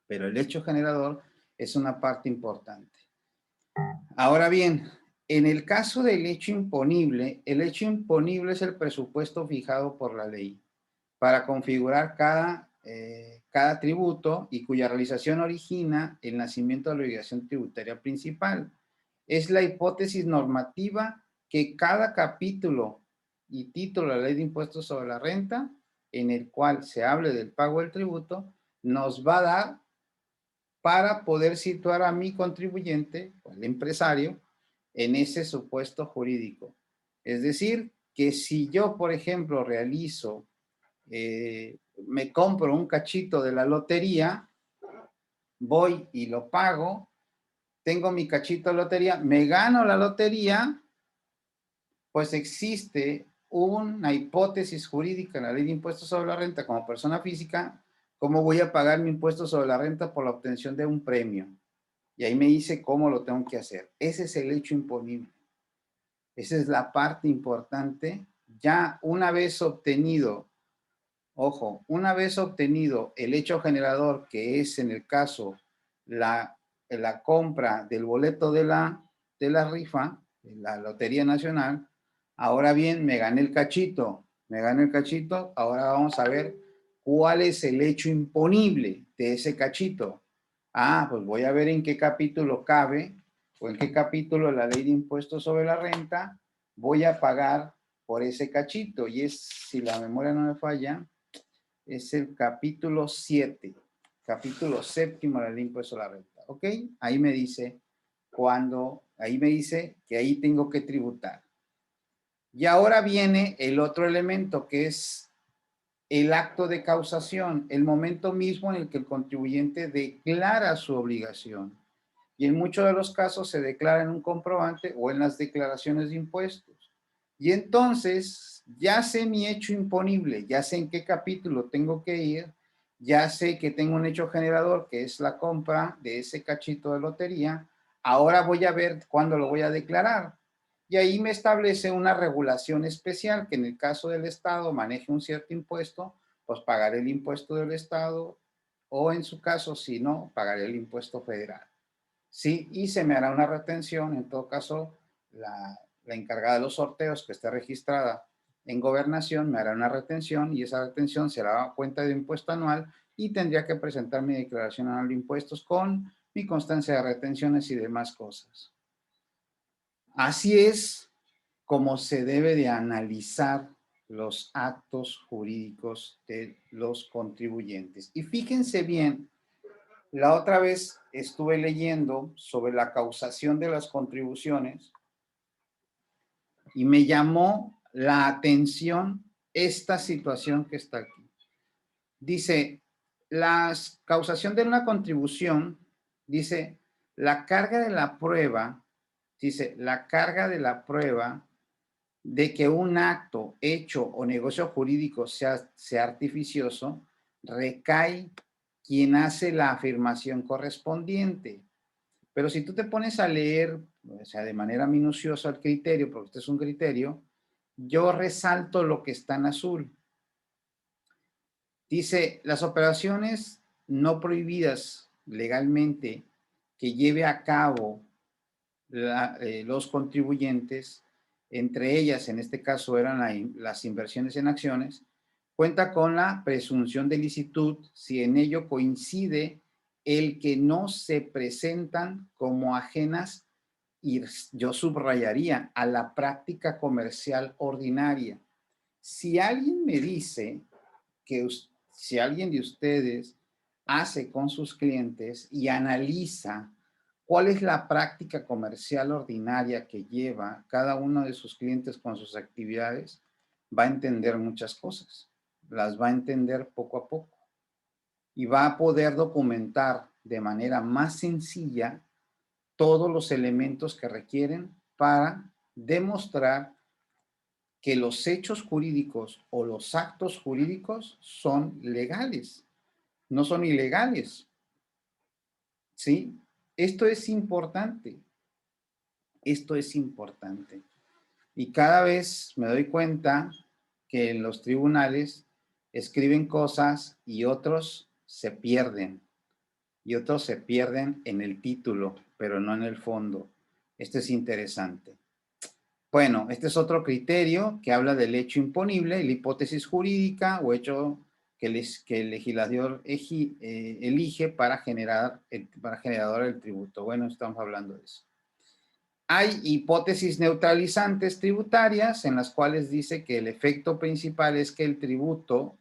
Pero el hecho generador es una parte importante. Ahora bien, en el caso del hecho imponible, el hecho imponible es el presupuesto fijado por la ley para configurar cada tributo y cuya realización origina el nacimiento de la obligación tributaria principal. Es la hipótesis normativa que cada capítulo y título de la ley de impuestos sobre la renta, en el cual se hable del pago del tributo, nos va a dar para poder situar a mi contribuyente, o el empresario, en ese supuesto jurídico. Es decir, que si yo, por ejemplo, me compro un cachito de la lotería, voy y lo pago, tengo mi cachito de lotería, me gano la lotería, pues existe una hipótesis jurídica en la ley de impuestos sobre la renta como persona física, cómo voy a pagar mi impuesto sobre la renta por la obtención de un premio. Y ahí me dice cómo lo tengo que hacer. Ese es el hecho imponible. Esa es la parte importante. Ya una vez obtenido, ojo, una vez obtenido el hecho generador, que es en el caso la compra del boleto de la rifa, de la Lotería Nacional, ahora bien, me gané el cachito, ahora vamos a ver cuál es el hecho imponible de ese cachito. Ah, pues voy a ver en qué capítulo cabe o en qué capítulo de la ley de impuestos sobre la renta voy a pagar por ese cachito. Y es, si la memoria no me falla, es el capítulo séptimo de la ley de impuestos sobre la renta. ¿Ok? Ahí me dice ahí me dice que ahí tengo que tributar. Y ahora viene el otro elemento que es el acto de causación, el momento mismo en el que el contribuyente declara su obligación. Y en muchos de los casos se declara en un comprobante o en las declaraciones de impuestos. Y entonces ya sé mi hecho imponible, ya sé en qué capítulo tengo que ir, ya sé que tengo un hecho generador que es la compra de ese cachito de lotería. Ahora voy a ver cuándo lo voy a declarar. Y ahí me establece una regulación especial que en el caso del Estado maneje un cierto impuesto, pues pagaré el impuesto del Estado o en su caso, si no, pagaré el impuesto federal. Sí, y se me hará una retención, en todo caso, la encargada de los sorteos que esté registrada en gobernación me hará una retención y esa retención será a cuenta de impuesto anual y tendría que presentar mi declaración anual de impuestos con mi constancia de retenciones y demás cosas. Así es como se debe de analizar los actos jurídicos de los contribuyentes. Y fíjense bien, la otra vez estuve leyendo sobre la causación de las contribuciones y me llamó la atención esta situación que está aquí. Dice, la causación de una contribución, dice, la carga de la prueba, dice, la carga de la prueba de que un acto, hecho o negocio jurídico sea artificioso, recae quien hace la afirmación correspondiente. Pero si tú te pones a leer, o sea, de manera minuciosa el criterio, porque este es un criterio, yo resalto lo que está en azul. Dice, las operaciones no prohibidas legalmente que lleve a cabo los contribuyentes, entre ellas en este caso eran las inversiones en acciones, cuenta con la presunción de licitud si en ello coincide el que no se presentan como ajenas, y yo subrayaría, a la práctica comercial ordinaria. Si alguien me dice que si alguien de ustedes hace con sus clientes y analiza cuál es la práctica comercial ordinaria que lleva cada uno de sus clientes con sus actividades, va a entender muchas cosas, las va a entender poco a poco y va a poder documentar de manera más sencilla todos los elementos que requieren para demostrar que los hechos jurídicos o los actos jurídicos son legales, no son ilegales. ¿Sí? Esto es importante. Esto es importante. Y cada vez me doy cuenta que en los tribunales escriben cosas y otros se pierden. Y otros se pierden en el título, pero no en el fondo. Esto es interesante. Bueno, este es otro criterio que habla del hecho imponible, la hipótesis jurídica o hecho que el legislador elige para generar el tributo. Bueno, estamos hablando de eso. Hay hipótesis neutralizantes tributarias en las cuales dice que el efecto principal es que el tributo,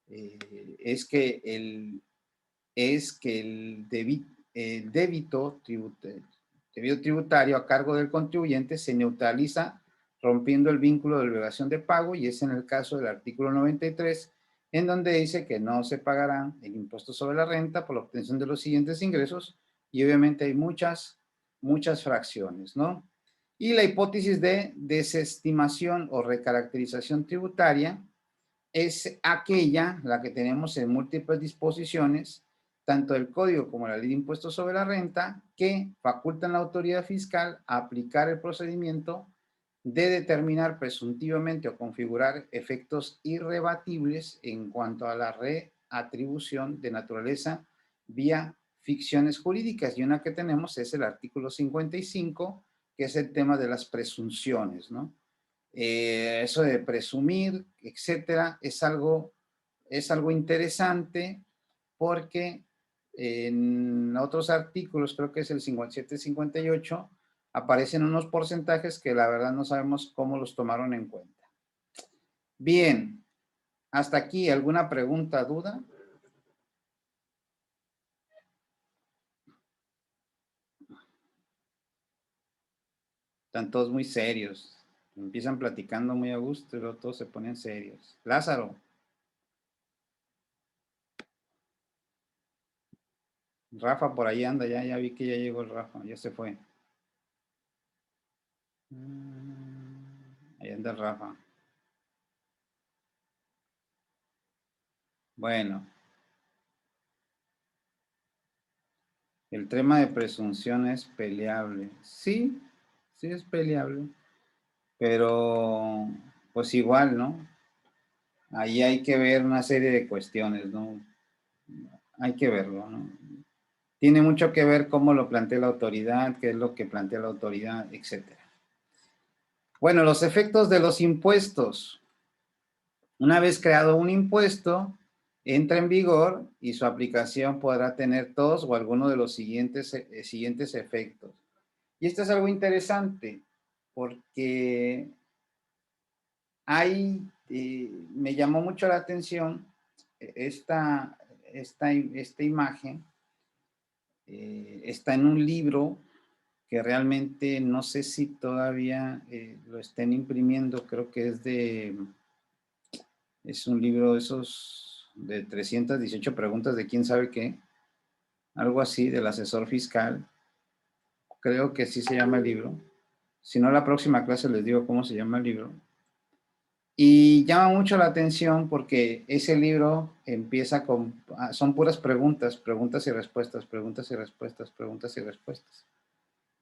es que el débito tributario a cargo del contribuyente se neutraliza rompiendo el vínculo de obligación de pago, y es en el caso del artículo 93, en donde dice que no se pagarán el impuesto sobre la renta por la obtención de los siguientes ingresos, y obviamente hay muchas fracciones, ¿no? Y la hipótesis de desestimación o recaracterización tributaria es aquella, la que tenemos en múltiples disposiciones, tanto del Código como la Ley de Impuestos sobre la Renta, que facultan a la autoridad fiscal a aplicar el procedimiento de determinar presuntivamente o configurar efectos irrebatibles en cuanto a la reatribución de naturaleza vía ficciones jurídicas. Y una que tenemos es el artículo 55, que es el tema de las presunciones, ¿no? Eso de presumir, etcétera, es algo interesante porque en otros artículos, creo que es el 57 y 58, aparecen unos porcentajes que la verdad no sabemos cómo los tomaron en cuenta. Bien, hasta aquí, ¿alguna pregunta, duda? Están todos muy serios. Empiezan platicando muy a gusto y luego todos se ponen serios. Lázaro. Rafa por ahí anda, ya vi que ya llegó el Rafa, ya se fue. Ahí anda el Rafa. Bueno, el tema de presunción es peleable. Sí, sí es peleable, pero pues igual, ¿no? Ahí hay que ver una serie de cuestiones, ¿no? Hay que verlo, ¿no? Tiene mucho que ver cómo lo plantea la autoridad, qué es lo que plantea la autoridad, etcétera. Bueno, los efectos de los impuestos. Una vez creado un impuesto, entra en vigor y su aplicación podrá tener todos o alguno de los siguientes efectos. Y esto es algo interesante porque me llamó mucho la atención esta imagen. Está en un libro que realmente no sé si todavía lo estén imprimiendo, creo que es un libro de esos de 318 preguntas de quién sabe qué, algo así, del asesor fiscal. Creo que sí se llama el libro. Si no, la próxima clase les digo cómo se llama el libro. Y llama mucho la atención porque ese libro empieza con, son puras preguntas, preguntas y respuestas, preguntas y respuestas, preguntas y respuestas.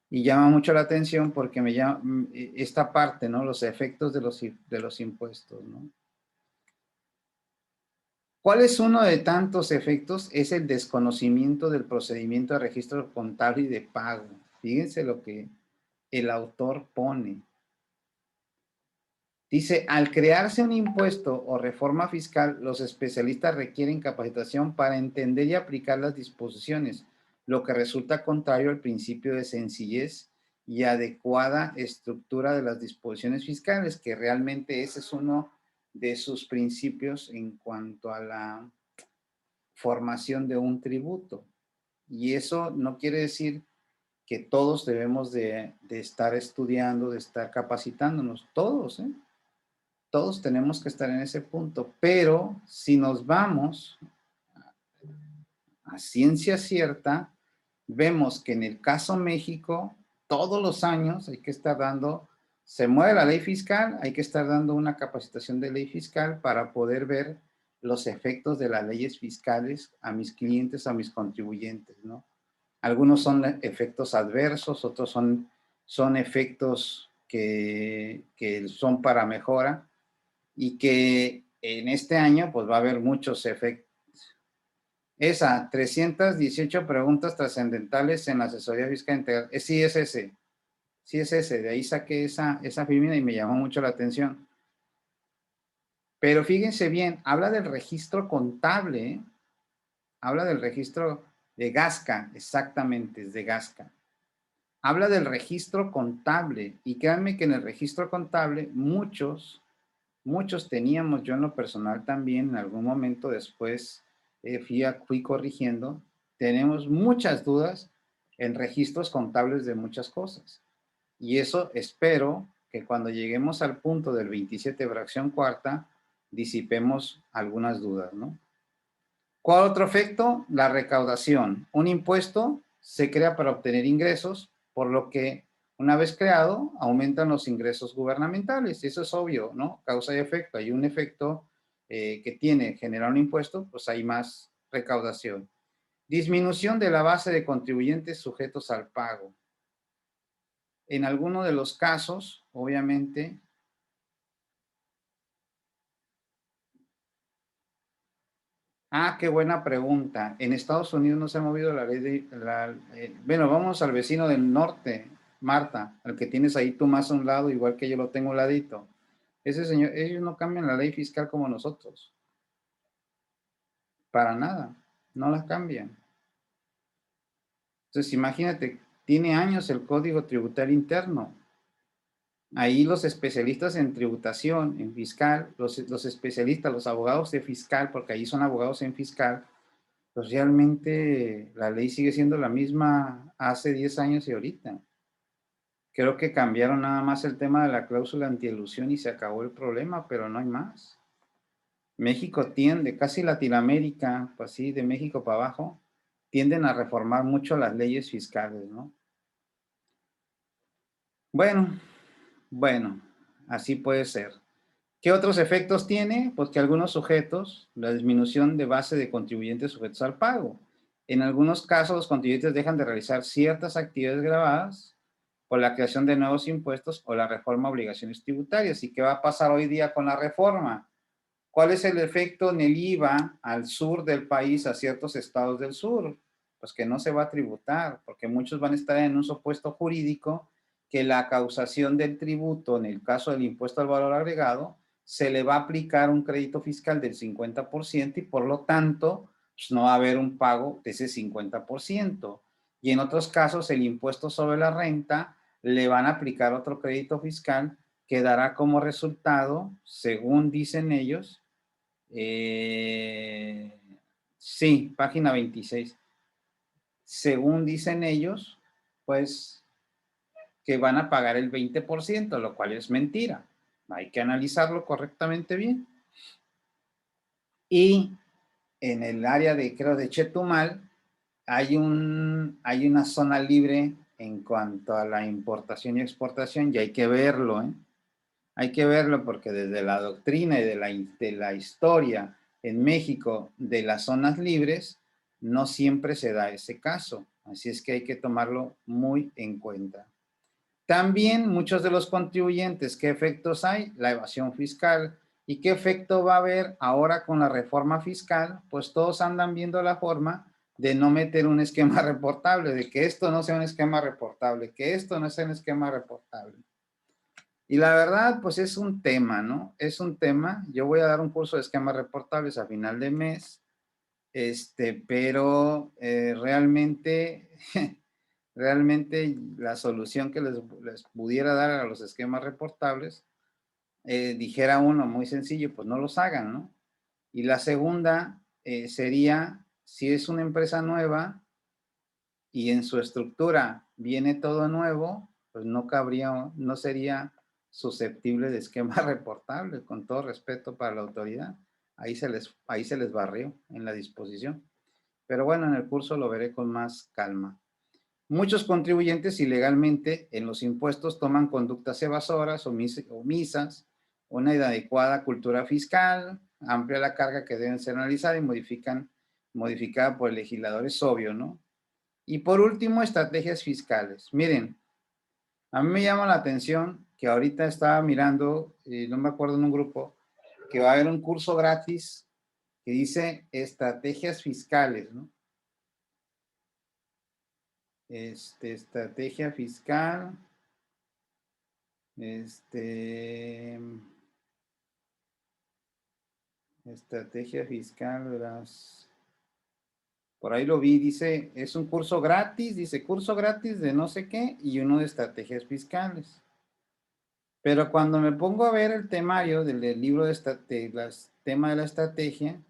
Y llama mucho la atención porque me llama esta parte, ¿no? Los efectos de los impuestos, ¿no? ¿Cuál es uno de tantos efectos? Es el desconocimiento del procedimiento de registro contable y de pago. Fíjense lo que el autor pone. Dice, al crearse un impuesto o reforma fiscal, los especialistas requieren capacitación para entender y aplicar las disposiciones, lo que resulta contrario al principio de sencillez y adecuada estructura de las disposiciones fiscales, que realmente ese es uno de sus principios en cuanto a la formación de un tributo. Y eso no quiere decir que todos debemos de estar estudiando, de estar capacitándonos, todos, ¿eh? Todos tenemos que estar en ese punto, pero si nos vamos a ciencia cierta, vemos que en el caso México, todos los años hay que estar dando, se mueve la ley fiscal, hay que estar dando una capacitación de ley fiscal para poder ver los efectos de las leyes fiscales a mis clientes, a mis contribuyentes, ¿no? Algunos son efectos adversos, otros son efectos que son para mejora, y que en este año pues va a haber muchos efectos. Esa, 318 preguntas trascendentales en la asesoría fiscal integral. Sí es ese, de ahí saqué esa firma y me llamó mucho la atención. Pero fíjense bien, habla del registro contable, ¿eh? Habla del registro de Gasca, exactamente, es de Gasca. Habla del registro contable y créanme que en el registro contable muchos teníamos, yo en lo personal también, en algún momento después fui corrigiendo, tenemos muchas dudas en registros contables de muchas cosas. Y eso espero que cuando lleguemos al punto del 27 fracción cuarta, disipemos algunas dudas, ¿no? ¿Cuál otro efecto? La recaudación. Un impuesto se crea para obtener ingresos, por lo que una vez creado, aumentan los ingresos gubernamentales. Eso es obvio, ¿no? Causa y efecto. Hay un efecto que tiene generar un impuesto, pues hay más recaudación. Disminución de la base de contribuyentes sujetos al pago. En alguno de los casos, obviamente, qué buena pregunta. En Estados Unidos no se ha movido la ley bueno, vamos al vecino del norte, Marta, al que tienes ahí tú más a un lado, igual que yo lo tengo a un ladito. Ese señor, ellos no cambian la ley fiscal como nosotros. Para nada. No la cambian. Entonces, imagínate, tiene años el Código Tributario Interno. Ahí los especialistas en tributación, en fiscal, los especialistas, los abogados de fiscal, porque ahí son abogados en fiscal, pues realmente la ley sigue siendo la misma hace 10 años y ahorita. Creo que cambiaron nada más el tema de la cláusula antielusión y se acabó el problema, pero no hay más. México tiende, casi Latinoamérica, pues sí, de México para abajo, tienden a reformar mucho las leyes fiscales, ¿no? Bueno, bueno, así puede ser. ¿Qué otros efectos tiene? Pues que algunos sujetos, la disminución de base de contribuyentes sujetos al pago. En algunos casos, los contribuyentes dejan de realizar ciertas actividades grabadas por la creación de nuevos impuestos o la reforma de obligaciones tributarias. ¿Y qué va a pasar hoy día con la reforma? ¿Cuál es el efecto en el IVA al sur del país, a ciertos estados del sur? Pues que no se va a tributar, porque muchos van a estar en un supuesto jurídico que la causación del tributo, en el caso del impuesto al valor agregado, se le va a aplicar un crédito fiscal del 50% y por lo tanto pues no va a haber un pago de ese 50%. Y en otros casos el impuesto sobre la renta le van a aplicar otro crédito fiscal que dará como resultado, según dicen ellos, eh, sí, página 26. Según dicen ellos, pues que van a pagar el 20%, lo cual es mentira. Hay que analizarlo correctamente bien. Y en el área de, creo, de Chetumal, hay una zona libre en cuanto a la importación y exportación, y hay que verlo, ¿eh? Hay que verlo porque desde la doctrina y de la historia en México de las zonas libres, no siempre se da ese caso. Así es que hay que tomarlo muy en cuenta. También muchos de los contribuyentes, ¿qué efectos hay? La evasión fiscal. ¿Y qué efecto va a haber ahora con la reforma fiscal? Pues todos andan viendo la forma de no meter un esquema reportable, de que esto no sea un esquema reportable, que esto no sea un esquema reportable. Y la verdad, pues es un tema, ¿no? Es un tema. Yo voy a dar un curso de esquemas reportables a final de mes, pero realmente, realmente la solución que les pudiera dar a los esquemas reportables, dijera uno muy sencillo, pues no los hagan, ¿no? Y la segunda sería, si es una empresa nueva y en su estructura viene todo nuevo, pues no cabría, no sería susceptible de esquema reportable, con todo respeto para la autoridad. Ahí se les barrió en la disposición. Pero bueno, en el curso lo veré con más calma. Muchos contribuyentes ilegalmente en los impuestos toman conductas evasoras, omisas, una inadecuada cultura fiscal, amplia la carga que deben ser analizada y modificada por el legislador, es obvio, ¿no? Y por último, estrategias fiscales. Miren, a mí me llama la atención que ahorita estaba mirando, no me acuerdo en un grupo, que va a haber un curso gratis que dice estrategias fiscales, ¿no? Estrategia fiscal, estrategia fiscal, verás. Por ahí lo vi, dice, es un curso gratis, dice curso gratis de no sé qué y uno de estrategias fiscales. Pero cuando me pongo a ver el temario del libro tema de la estrategia,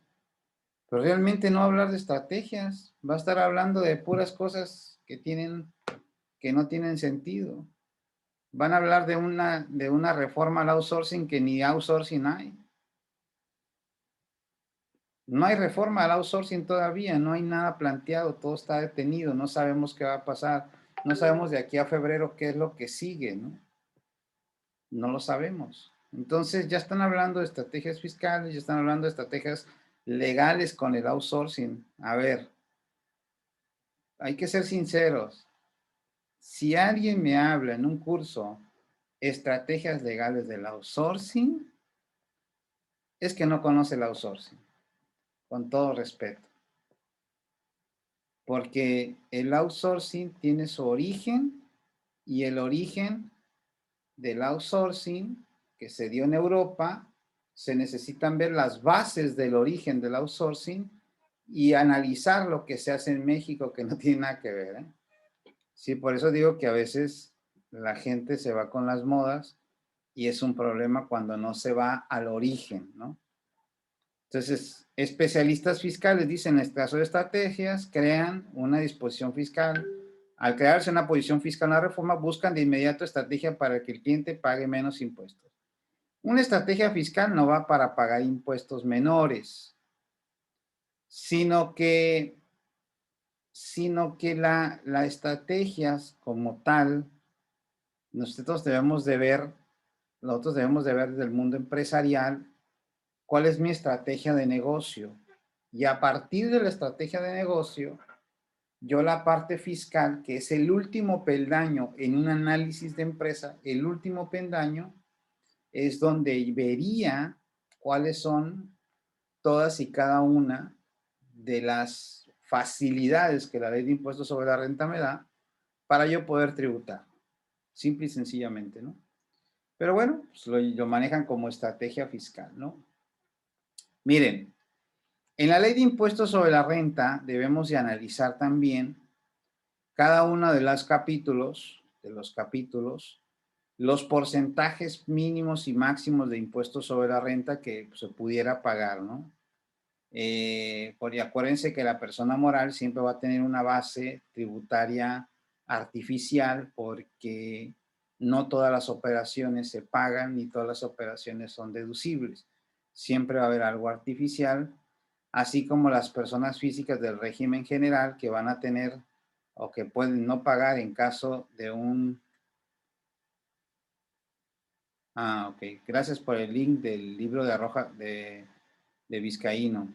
pues realmente no va a hablar de estrategias, va a estar hablando de puras cosas que no tienen sentido. Van a hablar de una reforma al outsourcing que ni outsourcing hay. No hay reforma al outsourcing todavía, no hay nada planteado, todo está detenido, no sabemos qué va a pasar, no sabemos de aquí a febrero qué es lo que sigue, ¿no? No lo sabemos. Entonces ya están hablando de estrategias fiscales, ya están hablando de estrategias legales con el outsourcing. A ver, hay que ser sinceros. Si alguien me habla en un curso estrategias legales del outsourcing, es que no conoce el outsourcing, con todo respeto. Porque el outsourcing tiene su origen y el origen del outsourcing que se dio en Europa, se necesitan ver las bases del origen del outsourcing y analizar lo que se hace en México que no tiene nada que ver, ¿eh? Sí, por eso digo que a veces la gente se va con las modas y es un problema cuando no se va al origen, ¿no? Entonces, especialistas fiscales dicen, en este caso de estrategias, crean una disposición fiscal. Al crearse una posición fiscal en la reforma, buscan de inmediato estrategia para que el cliente pague menos impuestos. Una estrategia fiscal no va para pagar impuestos menores, sino que, la estrategia como tal, nosotros debemos de ver, desde el mundo empresarial, cuál es mi estrategia de negocio. Y a partir de la estrategia de negocio, yo la parte fiscal, que es el último peldaño en un análisis de empresa, el último peldaño, es donde vería cuáles son todas y cada una de las facilidades que la ley de impuestos sobre la renta me da para yo poder tributar, simple y sencillamente, ¿no? Pero bueno, pues lo manejan como estrategia fiscal, ¿no? Miren, en la ley de impuestos sobre la renta debemos de analizar también cada uno de los capítulos, los porcentajes mínimos y máximos de impuestos sobre la renta que se pudiera pagar, ¿no? Porque acuérdense que la persona moral siempre va a tener una base tributaria artificial porque no todas las operaciones se pagan ni todas las operaciones son deducibles. Siempre va a haber algo artificial, así como las personas físicas del régimen general que van a tener o que pueden no pagar en caso de Ah, ok. Gracias por el link del libro de Arroja de Vizcaíno.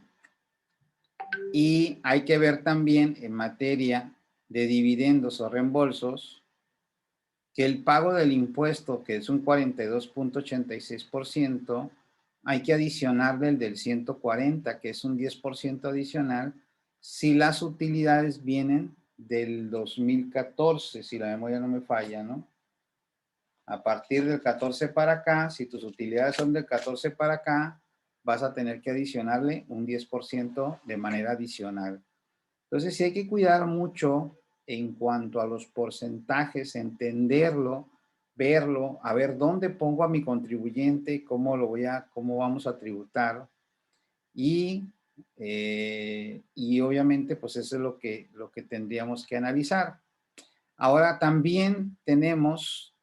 Y hay que ver también en materia de dividendos o reembolsos que el pago del impuesto, que es un 42.86%, hay que adicionarle el del 140, que es un 10% adicional, si las utilidades vienen del 2014, si la memoria no me falla, ¿no? A partir del 14 para acá, si tus utilidades son del 14 para acá, vas a tener que adicionarle un 10% de manera adicional. Entonces, sí hay que cuidar mucho en cuanto a los porcentajes, entenderlo, verlo, a ver dónde pongo a mi contribuyente, cómo vamos a tributar y obviamente, pues eso es lo que tendríamos que analizar. Ahora también tenemos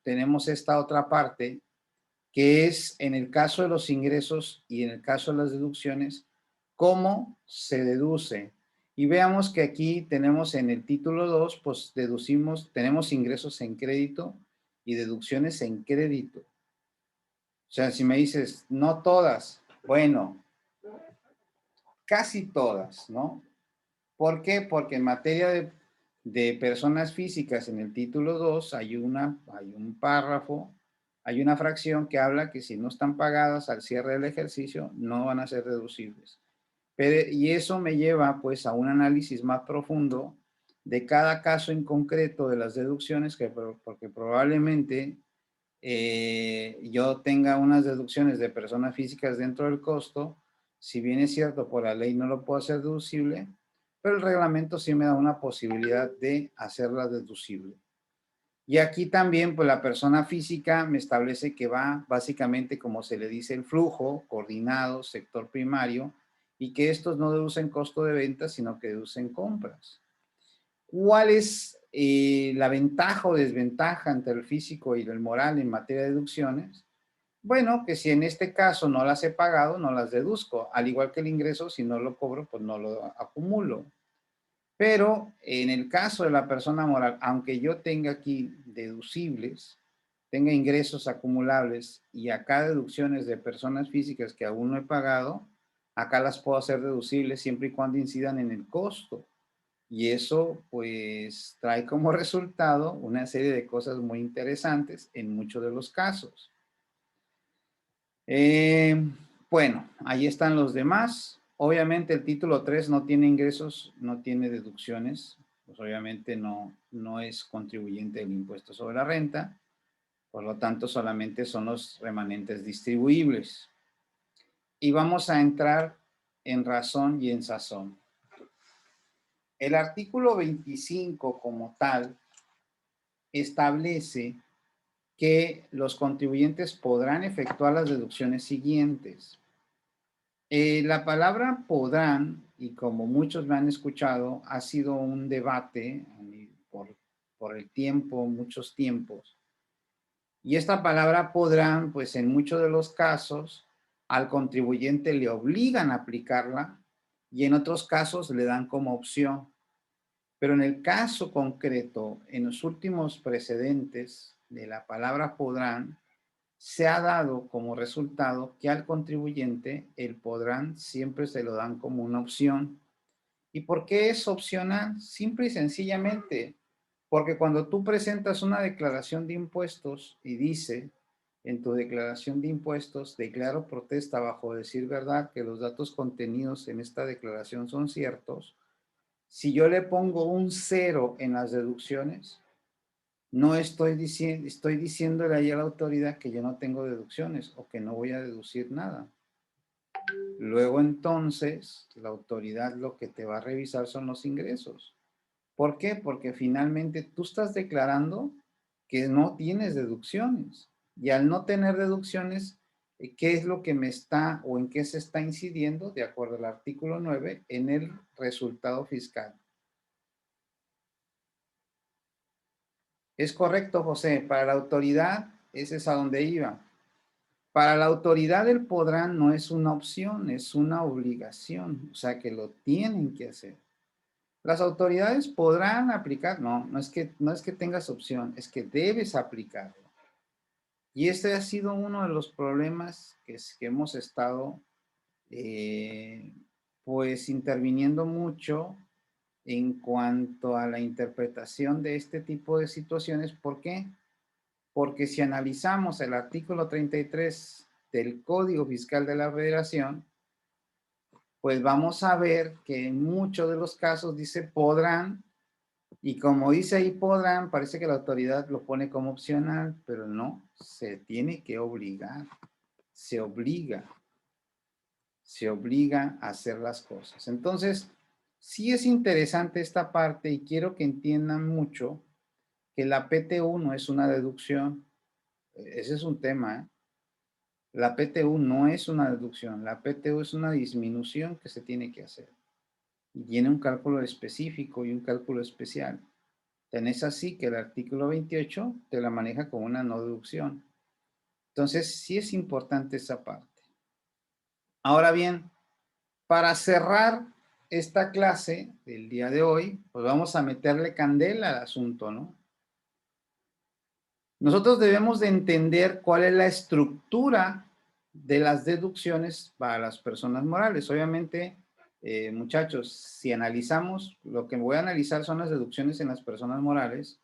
esta otra parte que es en el caso de los ingresos y en el caso de las deducciones, cómo se deduce. Y veamos que aquí tenemos en el título 2, pues tenemos ingresos en crédito y deducciones en crédito. O sea, si me dices, no todas, bueno, casi todas, ¿no? ¿Por qué? Porque en materia de personas físicas, en el título 2 hay un párrafo, hay una fracción que habla que si no están pagadas al cierre del ejercicio, no van a ser deducibles. Y eso me lleva pues a un análisis más profundo de cada caso en concreto de las deducciones, porque probablemente yo tenga unas deducciones de personas físicas dentro del costo, si bien es cierto, por la ley no lo puedo hacer deducible, pero el reglamento sí me da una posibilidad de hacerla deducible. Y aquí también, pues la persona física me establece que va básicamente como se le dice el flujo, coordinado, sector primario, y que estos no deducen costo de venta, sino que deducen compras. ¿Cuál es la ventaja o desventaja entre el físico y el moral en materia de deducciones? Bueno, que si en este caso no las he pagado, no las deduzco. Al igual que el ingreso, si no lo cobro, pues no lo acumulo. Pero en el caso de la persona moral, aunque yo tenga aquí deducibles, tenga ingresos acumulables y acá deducciones de personas físicas que aún no he pagado, acá las puedo hacer deducibles siempre y cuando incidan en el costo. Y eso pues trae como resultado una serie de cosas muy interesantes en muchos de los casos. Eh, bueno, ahí están los demás. Obviamente el título 3 no tiene ingresos, no tiene deducciones, pues obviamente no es contribuyente del impuesto sobre la renta, por lo tanto solamente son los remanentes distribuibles. Y vamos a entrar en razón y en sazón. El artículo 25 como tal establece que los contribuyentes podrán efectuar las deducciones siguientes. La palabra podrán, y como muchos me han escuchado, ha sido un debate por el tiempo, muchos tiempos. Y esta palabra podrán, pues en muchos de los casos, al contribuyente le obligan a aplicarla y en otros casos le dan como opción. Pero en el caso concreto, en los últimos precedentes de la palabra podrán, se ha dado como resultado que al contribuyente el podrán siempre se lo dan como una opción. ¿Y por qué es opcional? Simple y sencillamente, porque cuando tú presentas una declaración de impuestos y dice en tu declaración de impuestos, declaro protesta bajo decir verdad que los datos contenidos en esta declaración son ciertos, si yo le pongo un cero en las deducciones, no estoy diciéndole ahí a la autoridad que yo no tengo deducciones o que no voy a deducir nada. Luego entonces, la autoridad lo que te va a revisar son los ingresos. ¿Por qué? Porque finalmente tú estás declarando que no tienes deducciones. Y al no tener deducciones, ¿qué es lo que me está o en qué se está incidiendo, de acuerdo al artículo 9, en el resultado fiscal? Es correcto, José. Para la autoridad, ese es a donde iba. Para la autoridad el podrán no es una opción, es una obligación, o sea que lo tienen que hacer. Las autoridades podrán aplicar, no es que tengas opción, es que debes aplicarlo. Y este ha sido uno de los problemas que hemos estado pues interviniendo mucho en cuanto a la interpretación de este tipo de situaciones. ¿Por qué? Porque si analizamos el artículo 33 del Código Fiscal de la Federación, pues vamos a ver que en muchos de los casos dice podrán, y como dice ahí podrán, parece que la autoridad lo pone como opcional, pero no, se tiene que obligar, se obliga a hacer las cosas. Entonces, sí es interesante esta parte y quiero que entiendan mucho que la PTU no es una deducción. Ese es un tema, ¿eh? La PTU no es una deducción, la PTU es una disminución que se tiene que hacer. Y tiene un cálculo específico y un cálculo especial. Tenés así que el artículo 28 te la maneja como una no deducción. Entonces, sí es importante esa parte. Ahora bien, para cerrar esta clase del día de hoy, pues vamos a meterle candela al asunto, ¿no? Nosotros debemos de entender cuál es la estructura de las deducciones para las personas morales. Obviamente, muchachos, si analizamos, lo que voy a analizar son las deducciones en las personas morales.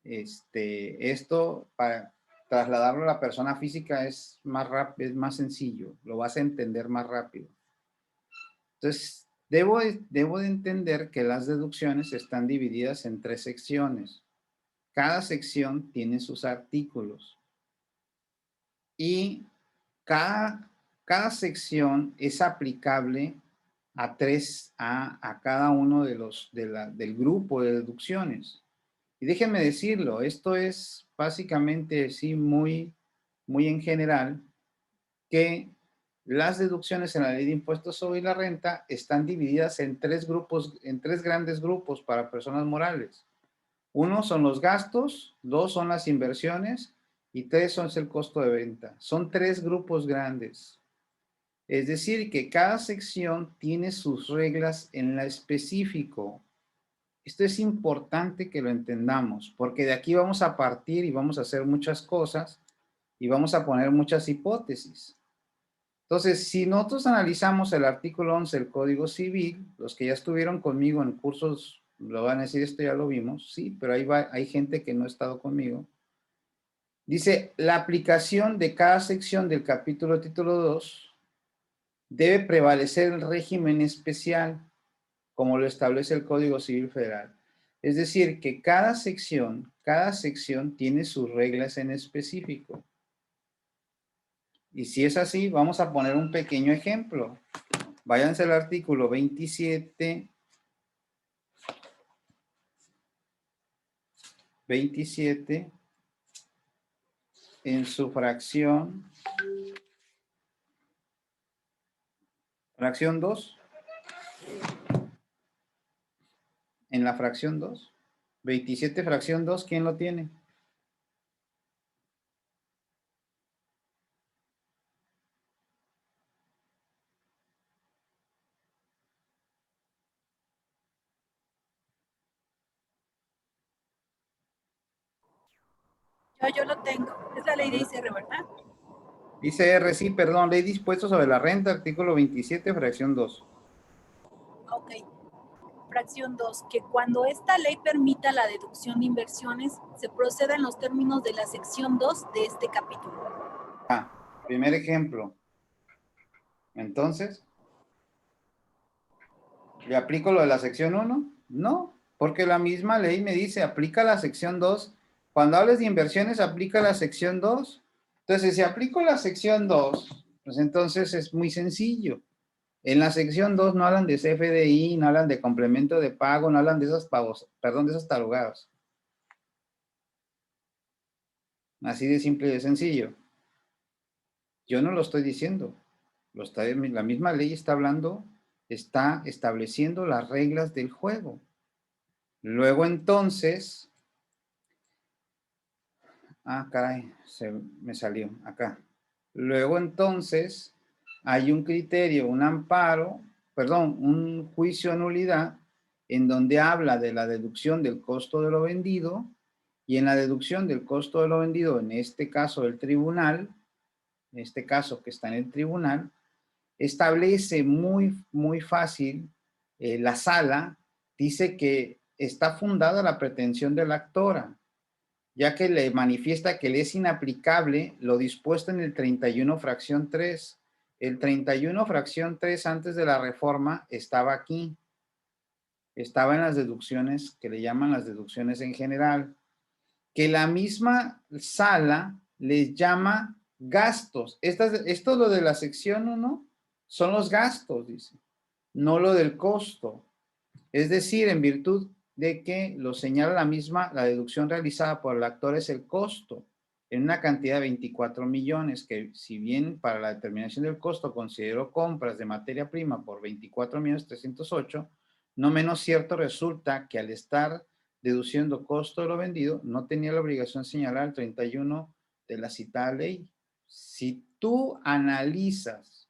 Esto para trasladarlo a la persona física es más rápido, es más sencillo, lo vas a entender más rápido. Entonces, debo de entender que las deducciones están divididas en 3 secciones. Cada sección tiene sus artículos y cada sección es aplicable a cada uno de del grupo de deducciones. Y déjenme decirlo, esto es básicamente, sí, muy en general, que las deducciones en la ley de impuestos sobre la renta están divididas en 3 grupos, en 3 grandes grupos para personas morales. 1 son los gastos, 2 son las inversiones y 3 son el costo de venta. Son 3 grupos grandes. Es decir, que cada sección tiene sus reglas en la específico. Esto es importante que lo entendamos, porque de aquí vamos a partir y vamos a hacer muchas cosas y vamos a poner muchas hipótesis. Entonces, si nosotros analizamos el artículo 11 del Código Civil, los que ya estuvieron conmigo en cursos lo van a decir, esto ya lo vimos, sí, pero hay gente que no ha estado conmigo. Dice, la aplicación de cada sección del capítulo título 2 debe prevalecer el régimen especial, como lo establece el Código Civil Federal. Es decir, que cada sección tiene sus reglas en específico. Y si es así, vamos a poner un pequeño ejemplo. Váyanse al artículo 27, en su fracción 2, en la fracción 2, 27 fracción 2, ¿quién lo tiene? Yo lo tengo. Es la ley de ICR, ¿verdad? Dice R, sí, perdón, ley dispuesto sobre la renta, artículo 27, fracción 2. Ok. Fracción 2, que cuando esta ley permita la deducción de inversiones, se proceda en los términos de la sección 2 de este capítulo. Primer ejemplo. Entonces, ¿le aplico lo de la sección 1? No, porque la misma ley me dice, aplica la sección 2. Cuando hables de inversiones, aplica la sección 2. Entonces, si aplico la sección 2, pues entonces es muy sencillo. En la sección 2 no hablan de CFDI, no hablan de complemento de pago, no hablan de esos pagos, perdón, de esos tarugados. Así de simple y de sencillo. Yo no lo estoy diciendo. La misma ley está hablando, está estableciendo las reglas del juego. Luego entonces, caray, me salió acá. Luego entonces, hay un criterio, un amparo, perdón, un juicio de nulidad en donde habla de la deducción del costo de lo vendido Y en la deducción del costo de lo vendido, en este caso del tribunal, en este caso que está en el tribunal, establece muy fácil, la sala dice que está fundada la pretensión de la actora, ya que le manifiesta que le es inaplicable lo dispuesto en el 31 fracción 3. El 31 fracción 3 antes de la reforma estaba aquí, estaba en las deducciones que le llaman las deducciones en general, que la misma sala les llama gastos. Esto lo de la sección 1 son los gastos, dice, no lo del costo. Es decir, en virtud de que lo señala la misma, la deducción realizada por el actor es el costo en una cantidad de 24 millones, que si bien para la determinación del costo consideró compras de materia prima por 24 millones 308, no menos cierto resulta que al estar deduciendo costo de lo vendido, no tenía la obligación de señalar el 31 de la citada ley. Si tú analizas,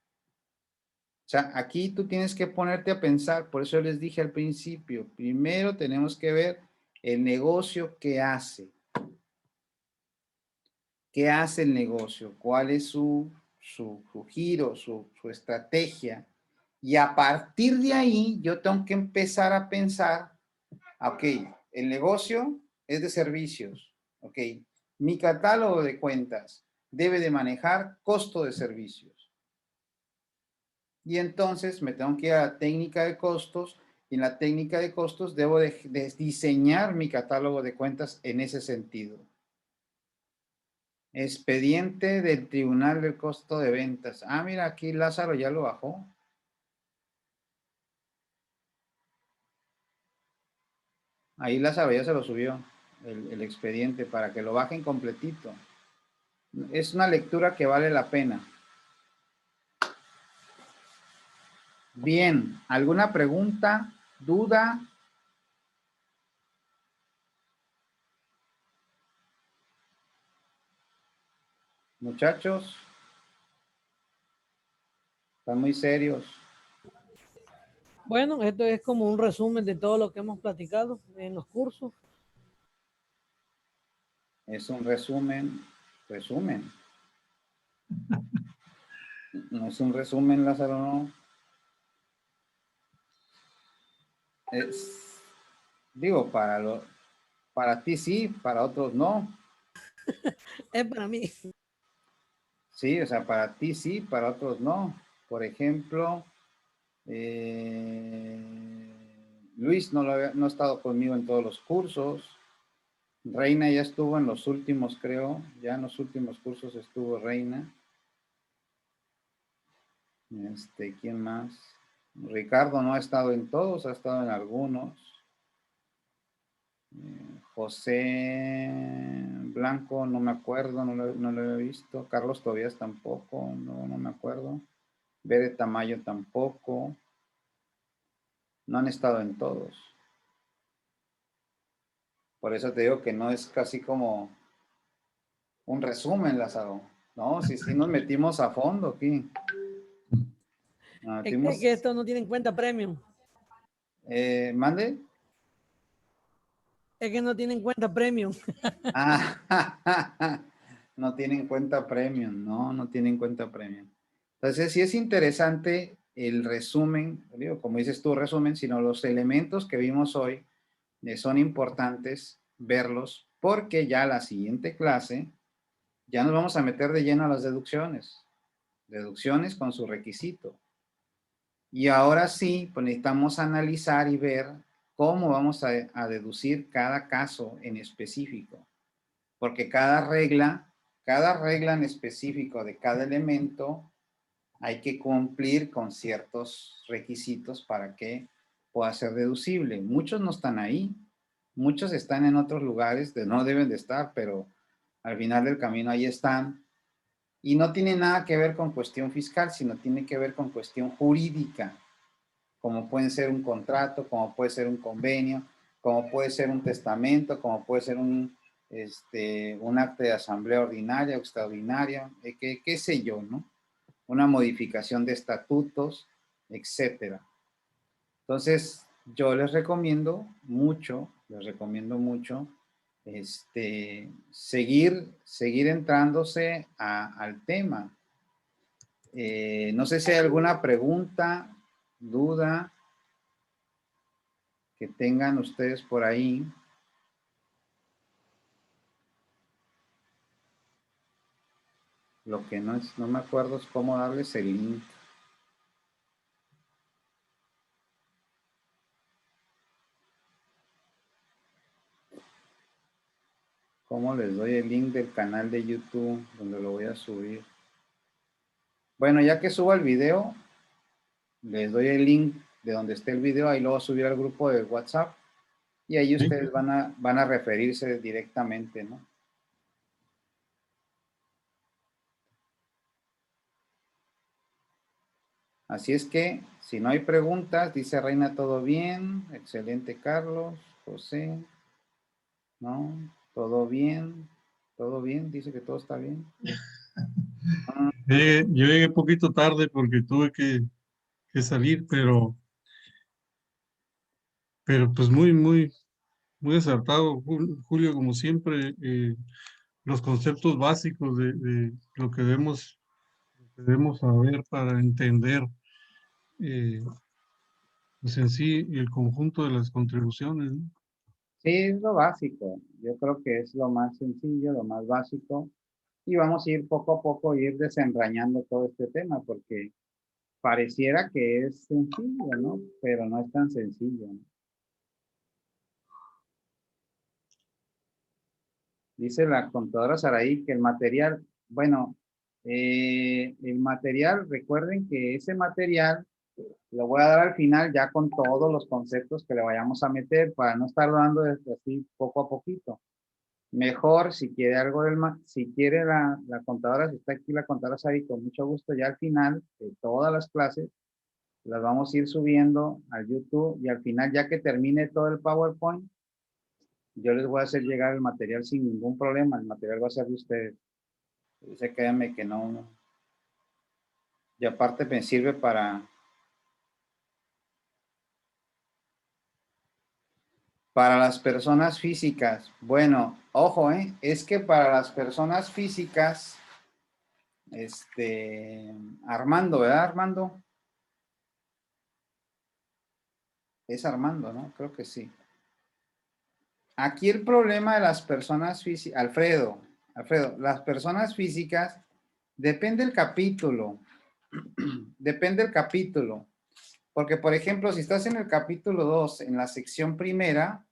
o sea, aquí tú tienes que ponerte a pensar, por eso les dije al principio, primero tenemos que ver el negocio que hace. ¿Qué hace el negocio? ¿Cuál es su giro, su estrategia? Y a partir de ahí yo tengo que empezar a pensar, ok, el negocio es de servicios, ok, mi catálogo de cuentas debe de manejar costo de servicios. Y entonces me tengo que ir a la técnica de costos y en la técnica de costos debo de diseñar mi catálogo de cuentas en ese sentido. Expediente del Tribunal del Costo de Ventas. Ah, mira, aquí Lázaro ya lo bajó. Ahí Lázaro ya se lo subió, el expediente, para que lo bajen completito. Es una lectura que vale la pena. Bien, ¿alguna pregunta, duda? Muchachos, están muy serios. Bueno, esto es como un resumen de todo lo que hemos platicado en los cursos. Es un resumen. No es un resumen, Lázaro, no. Es, digo, para ti sí, para otros no. Es para mí. Sí, o sea, para ti sí, para otros no. Por ejemplo, Luis no ha estado conmigo en todos los cursos. Reina ya estuvo en los últimos, creo. Ya en los últimos cursos estuvo Reina. ¿Quién más? Ricardo no ha estado en todos, ha estado en algunos. José Blanco, no me acuerdo, no lo he visto. Carlos Tobías tampoco, no me acuerdo. Bere Tamayo tampoco. No han estado en todos. Por eso te digo que no es casi como un resumen, Lázaro. No, sí nos metimos a fondo aquí. Nos Es metimos, que esto no tiene en cuenta premium. ¿mande? Es que no tiene en cuenta premium. Ah, no tiene en cuenta premium, no tiene en cuenta premium. Entonces sí es interesante el resumen, digo, como dices tú, resumen, sino los elementos que vimos hoy son importantes verlos porque ya la siguiente clase ya nos vamos a meter de lleno a las deducciones con su requisito. Y ahora sí, pues necesitamos analizar y ver cómo vamos a deducir cada caso en específico, porque cada regla en específico de cada elemento hay que cumplir con ciertos requisitos para que pueda ser deducible. Muchos no están ahí, muchos están en otros lugares de no deben de estar, pero al final del camino ahí están. Y no tiene nada que ver con cuestión fiscal, sino tiene que ver con cuestión jurídica, como puede ser un contrato, como puede ser un convenio, como puede ser un testamento, como puede ser un acta de asamblea ordinaria o extraordinaria, qué sé yo, ¿no? Una modificación de estatutos, etcétera. Entonces, yo les recomiendo mucho seguir entrándose al tema. No sé si hay alguna pregunta, duda que tengan ustedes por ahí. Lo que no me acuerdo es cómo darles el link. ¿Cómo les doy el link del canal de YouTube donde lo voy a subir? Bueno, ya que suba el video, les doy el link de donde esté el video, ahí lo voy a subir al grupo de WhatsApp y ahí Sí. ustedes van a referirse directamente, ¿no? Así es que, si no hay preguntas, dice Reina, todo bien, excelente Carlos, José, ¿no? Todo bien, dice que todo está bien. Yo llegué poquito tarde porque tuve que salir, pero pues muy acertado, Julio, como siempre, los conceptos básicos de lo que debemos saber para entender pues en sí el conjunto de las contribuciones, ¿no? Sí, es lo básico. Yo creo que es lo más sencillo, lo más básico. Y vamos a ir poco a poco, ir desentrañando todo este tema, porque pareciera que es sencillo, ¿no? Pero no es tan sencillo, ¿no? Dice la contadora Saraí que el material, bueno, el material, recuerden que ese material lo voy a dar al final ya con todos los conceptos que le vayamos a meter para no estar dando así poco a poquito. Mejor si quiere algo si quiere la contadora, si está aquí la contadora Sari, con mucho gusto, ya al final de todas las clases, las vamos a ir subiendo al YouTube y al final, ya que termine todo el PowerPoint, yo les voy a hacer llegar el material sin ningún problema. El material va a ser de ustedes. Dice, créanme que no. Y aparte me sirve para las personas físicas. Bueno, ojo, es que para las personas físicas, Armando, ¿verdad, Armando? Es Armando, ¿no? Creo que sí. Aquí el problema de las personas físicas, Alfredo, las personas físicas, depende del capítulo, depende del capítulo, porque por ejemplo, si estás en el capítulo 2, en la sección primera,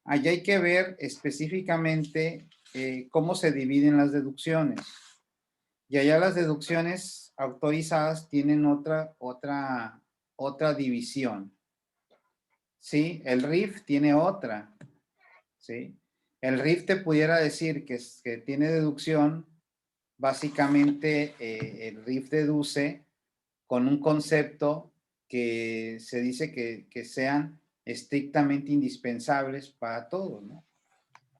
allá hay que ver específicamente cómo se dividen las deducciones. Y allá las deducciones autorizadas tienen otra división. ¿Sí? El RIF tiene otra. ¿Sí? El RIF te pudiera decir que tiene deducción, básicamente el RIF deduce con un concepto que se dice que sean estrictamente indispensables para todos, ¿no?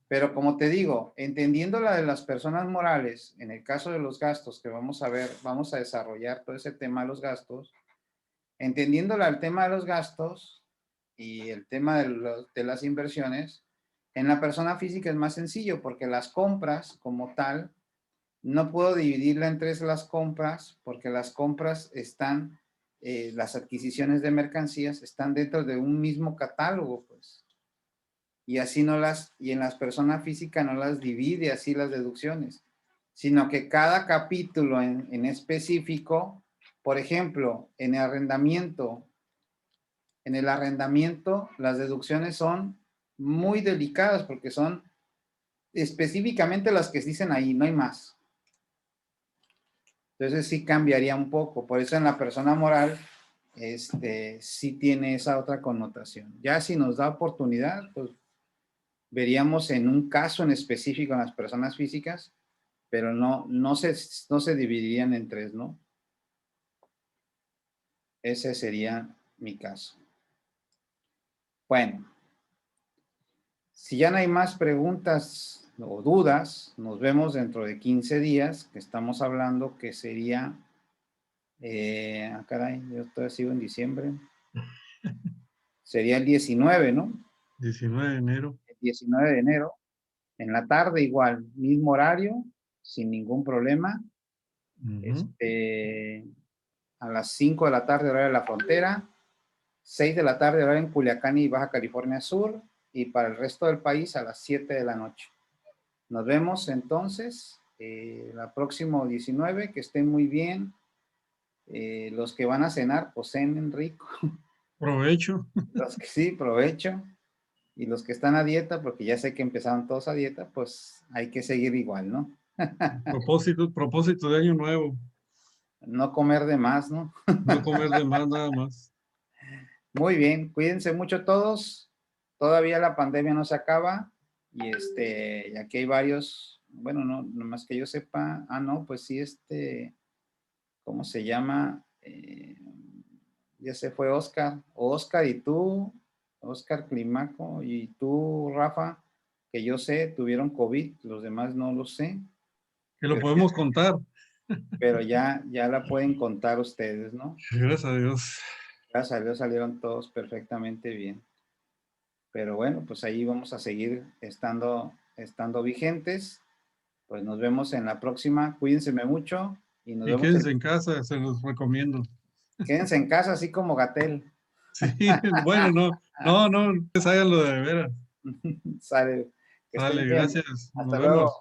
Pero como te digo, entendiendo la de las personas morales, en el caso de los gastos que vamos a ver, vamos a desarrollar todo ese tema de los gastos, entendiéndola el tema de los gastos y el tema de las inversiones, en la persona física es más sencillo porque las compras como tal, no puedo dividirla en tres las compras porque las compras están, las adquisiciones de mercancías están dentro de un mismo catálogo, pues. Y así y en las personas físicas no las divide así las deducciones, sino que cada capítulo en específico, por ejemplo, en el arrendamiento, las deducciones son muy delicadas porque son específicamente las que se dicen ahí, no hay más. Entonces sí cambiaría un poco. Por eso en la persona moral, sí tiene esa otra connotación. Ya si nos da oportunidad, pues veríamos en un caso en específico en las personas físicas, pero no se dividirían en tres, ¿no? Ese sería mi caso. Bueno, si ya no hay más preguntas o dudas, nos vemos dentro de 15 días, que estamos hablando que sería, caray, yo todavía sigo en diciembre, sería el 19, ¿no? 19 de enero. el 19 de enero, en la tarde igual, mismo horario, sin ningún problema. Ujú. A las 5 de la tarde, hora de la frontera, 6 de la tarde, hora en Culiacán y Baja California Sur, y para el resto del país a las 7 de la noche. Nos vemos entonces la próxima 19, que estén muy bien. Los que van a cenar, pues cenen rico. Provecho. Los que sí, provecho. Y los que están a dieta, porque ya sé que empezaron todos a dieta, pues hay que seguir igual, ¿no? Propósito de año nuevo. No comer de más, ¿no? No comer de más, nada más. Muy bien, cuídense mucho todos. Todavía la pandemia no se acaba. Y y aquí hay varios, bueno, no más que yo sepa. Ah, no, pues sí, ¿cómo se llama? Ya se fue Oscar. Oscar y tú, Oscar Climaco, y tú, Rafa, que yo sé, tuvieron COVID, los demás no lo sé, Que lo podemos contar. pero ya la pueden contar ustedes, ¿no? Gracias a Dios. Gracias a Dios salieron todos perfectamente bien. Pero bueno, pues ahí vamos a seguir estando vigentes. Pues nos vemos en la próxima. Cuídense mucho y nos Y vemos quédense en casa, se los recomiendo. quédense en casa, así como Gatel. Sí, bueno, no, pues háganlo de veras. Sale, que estén Sale, bien. gracias. Nos Hasta luego. vemos.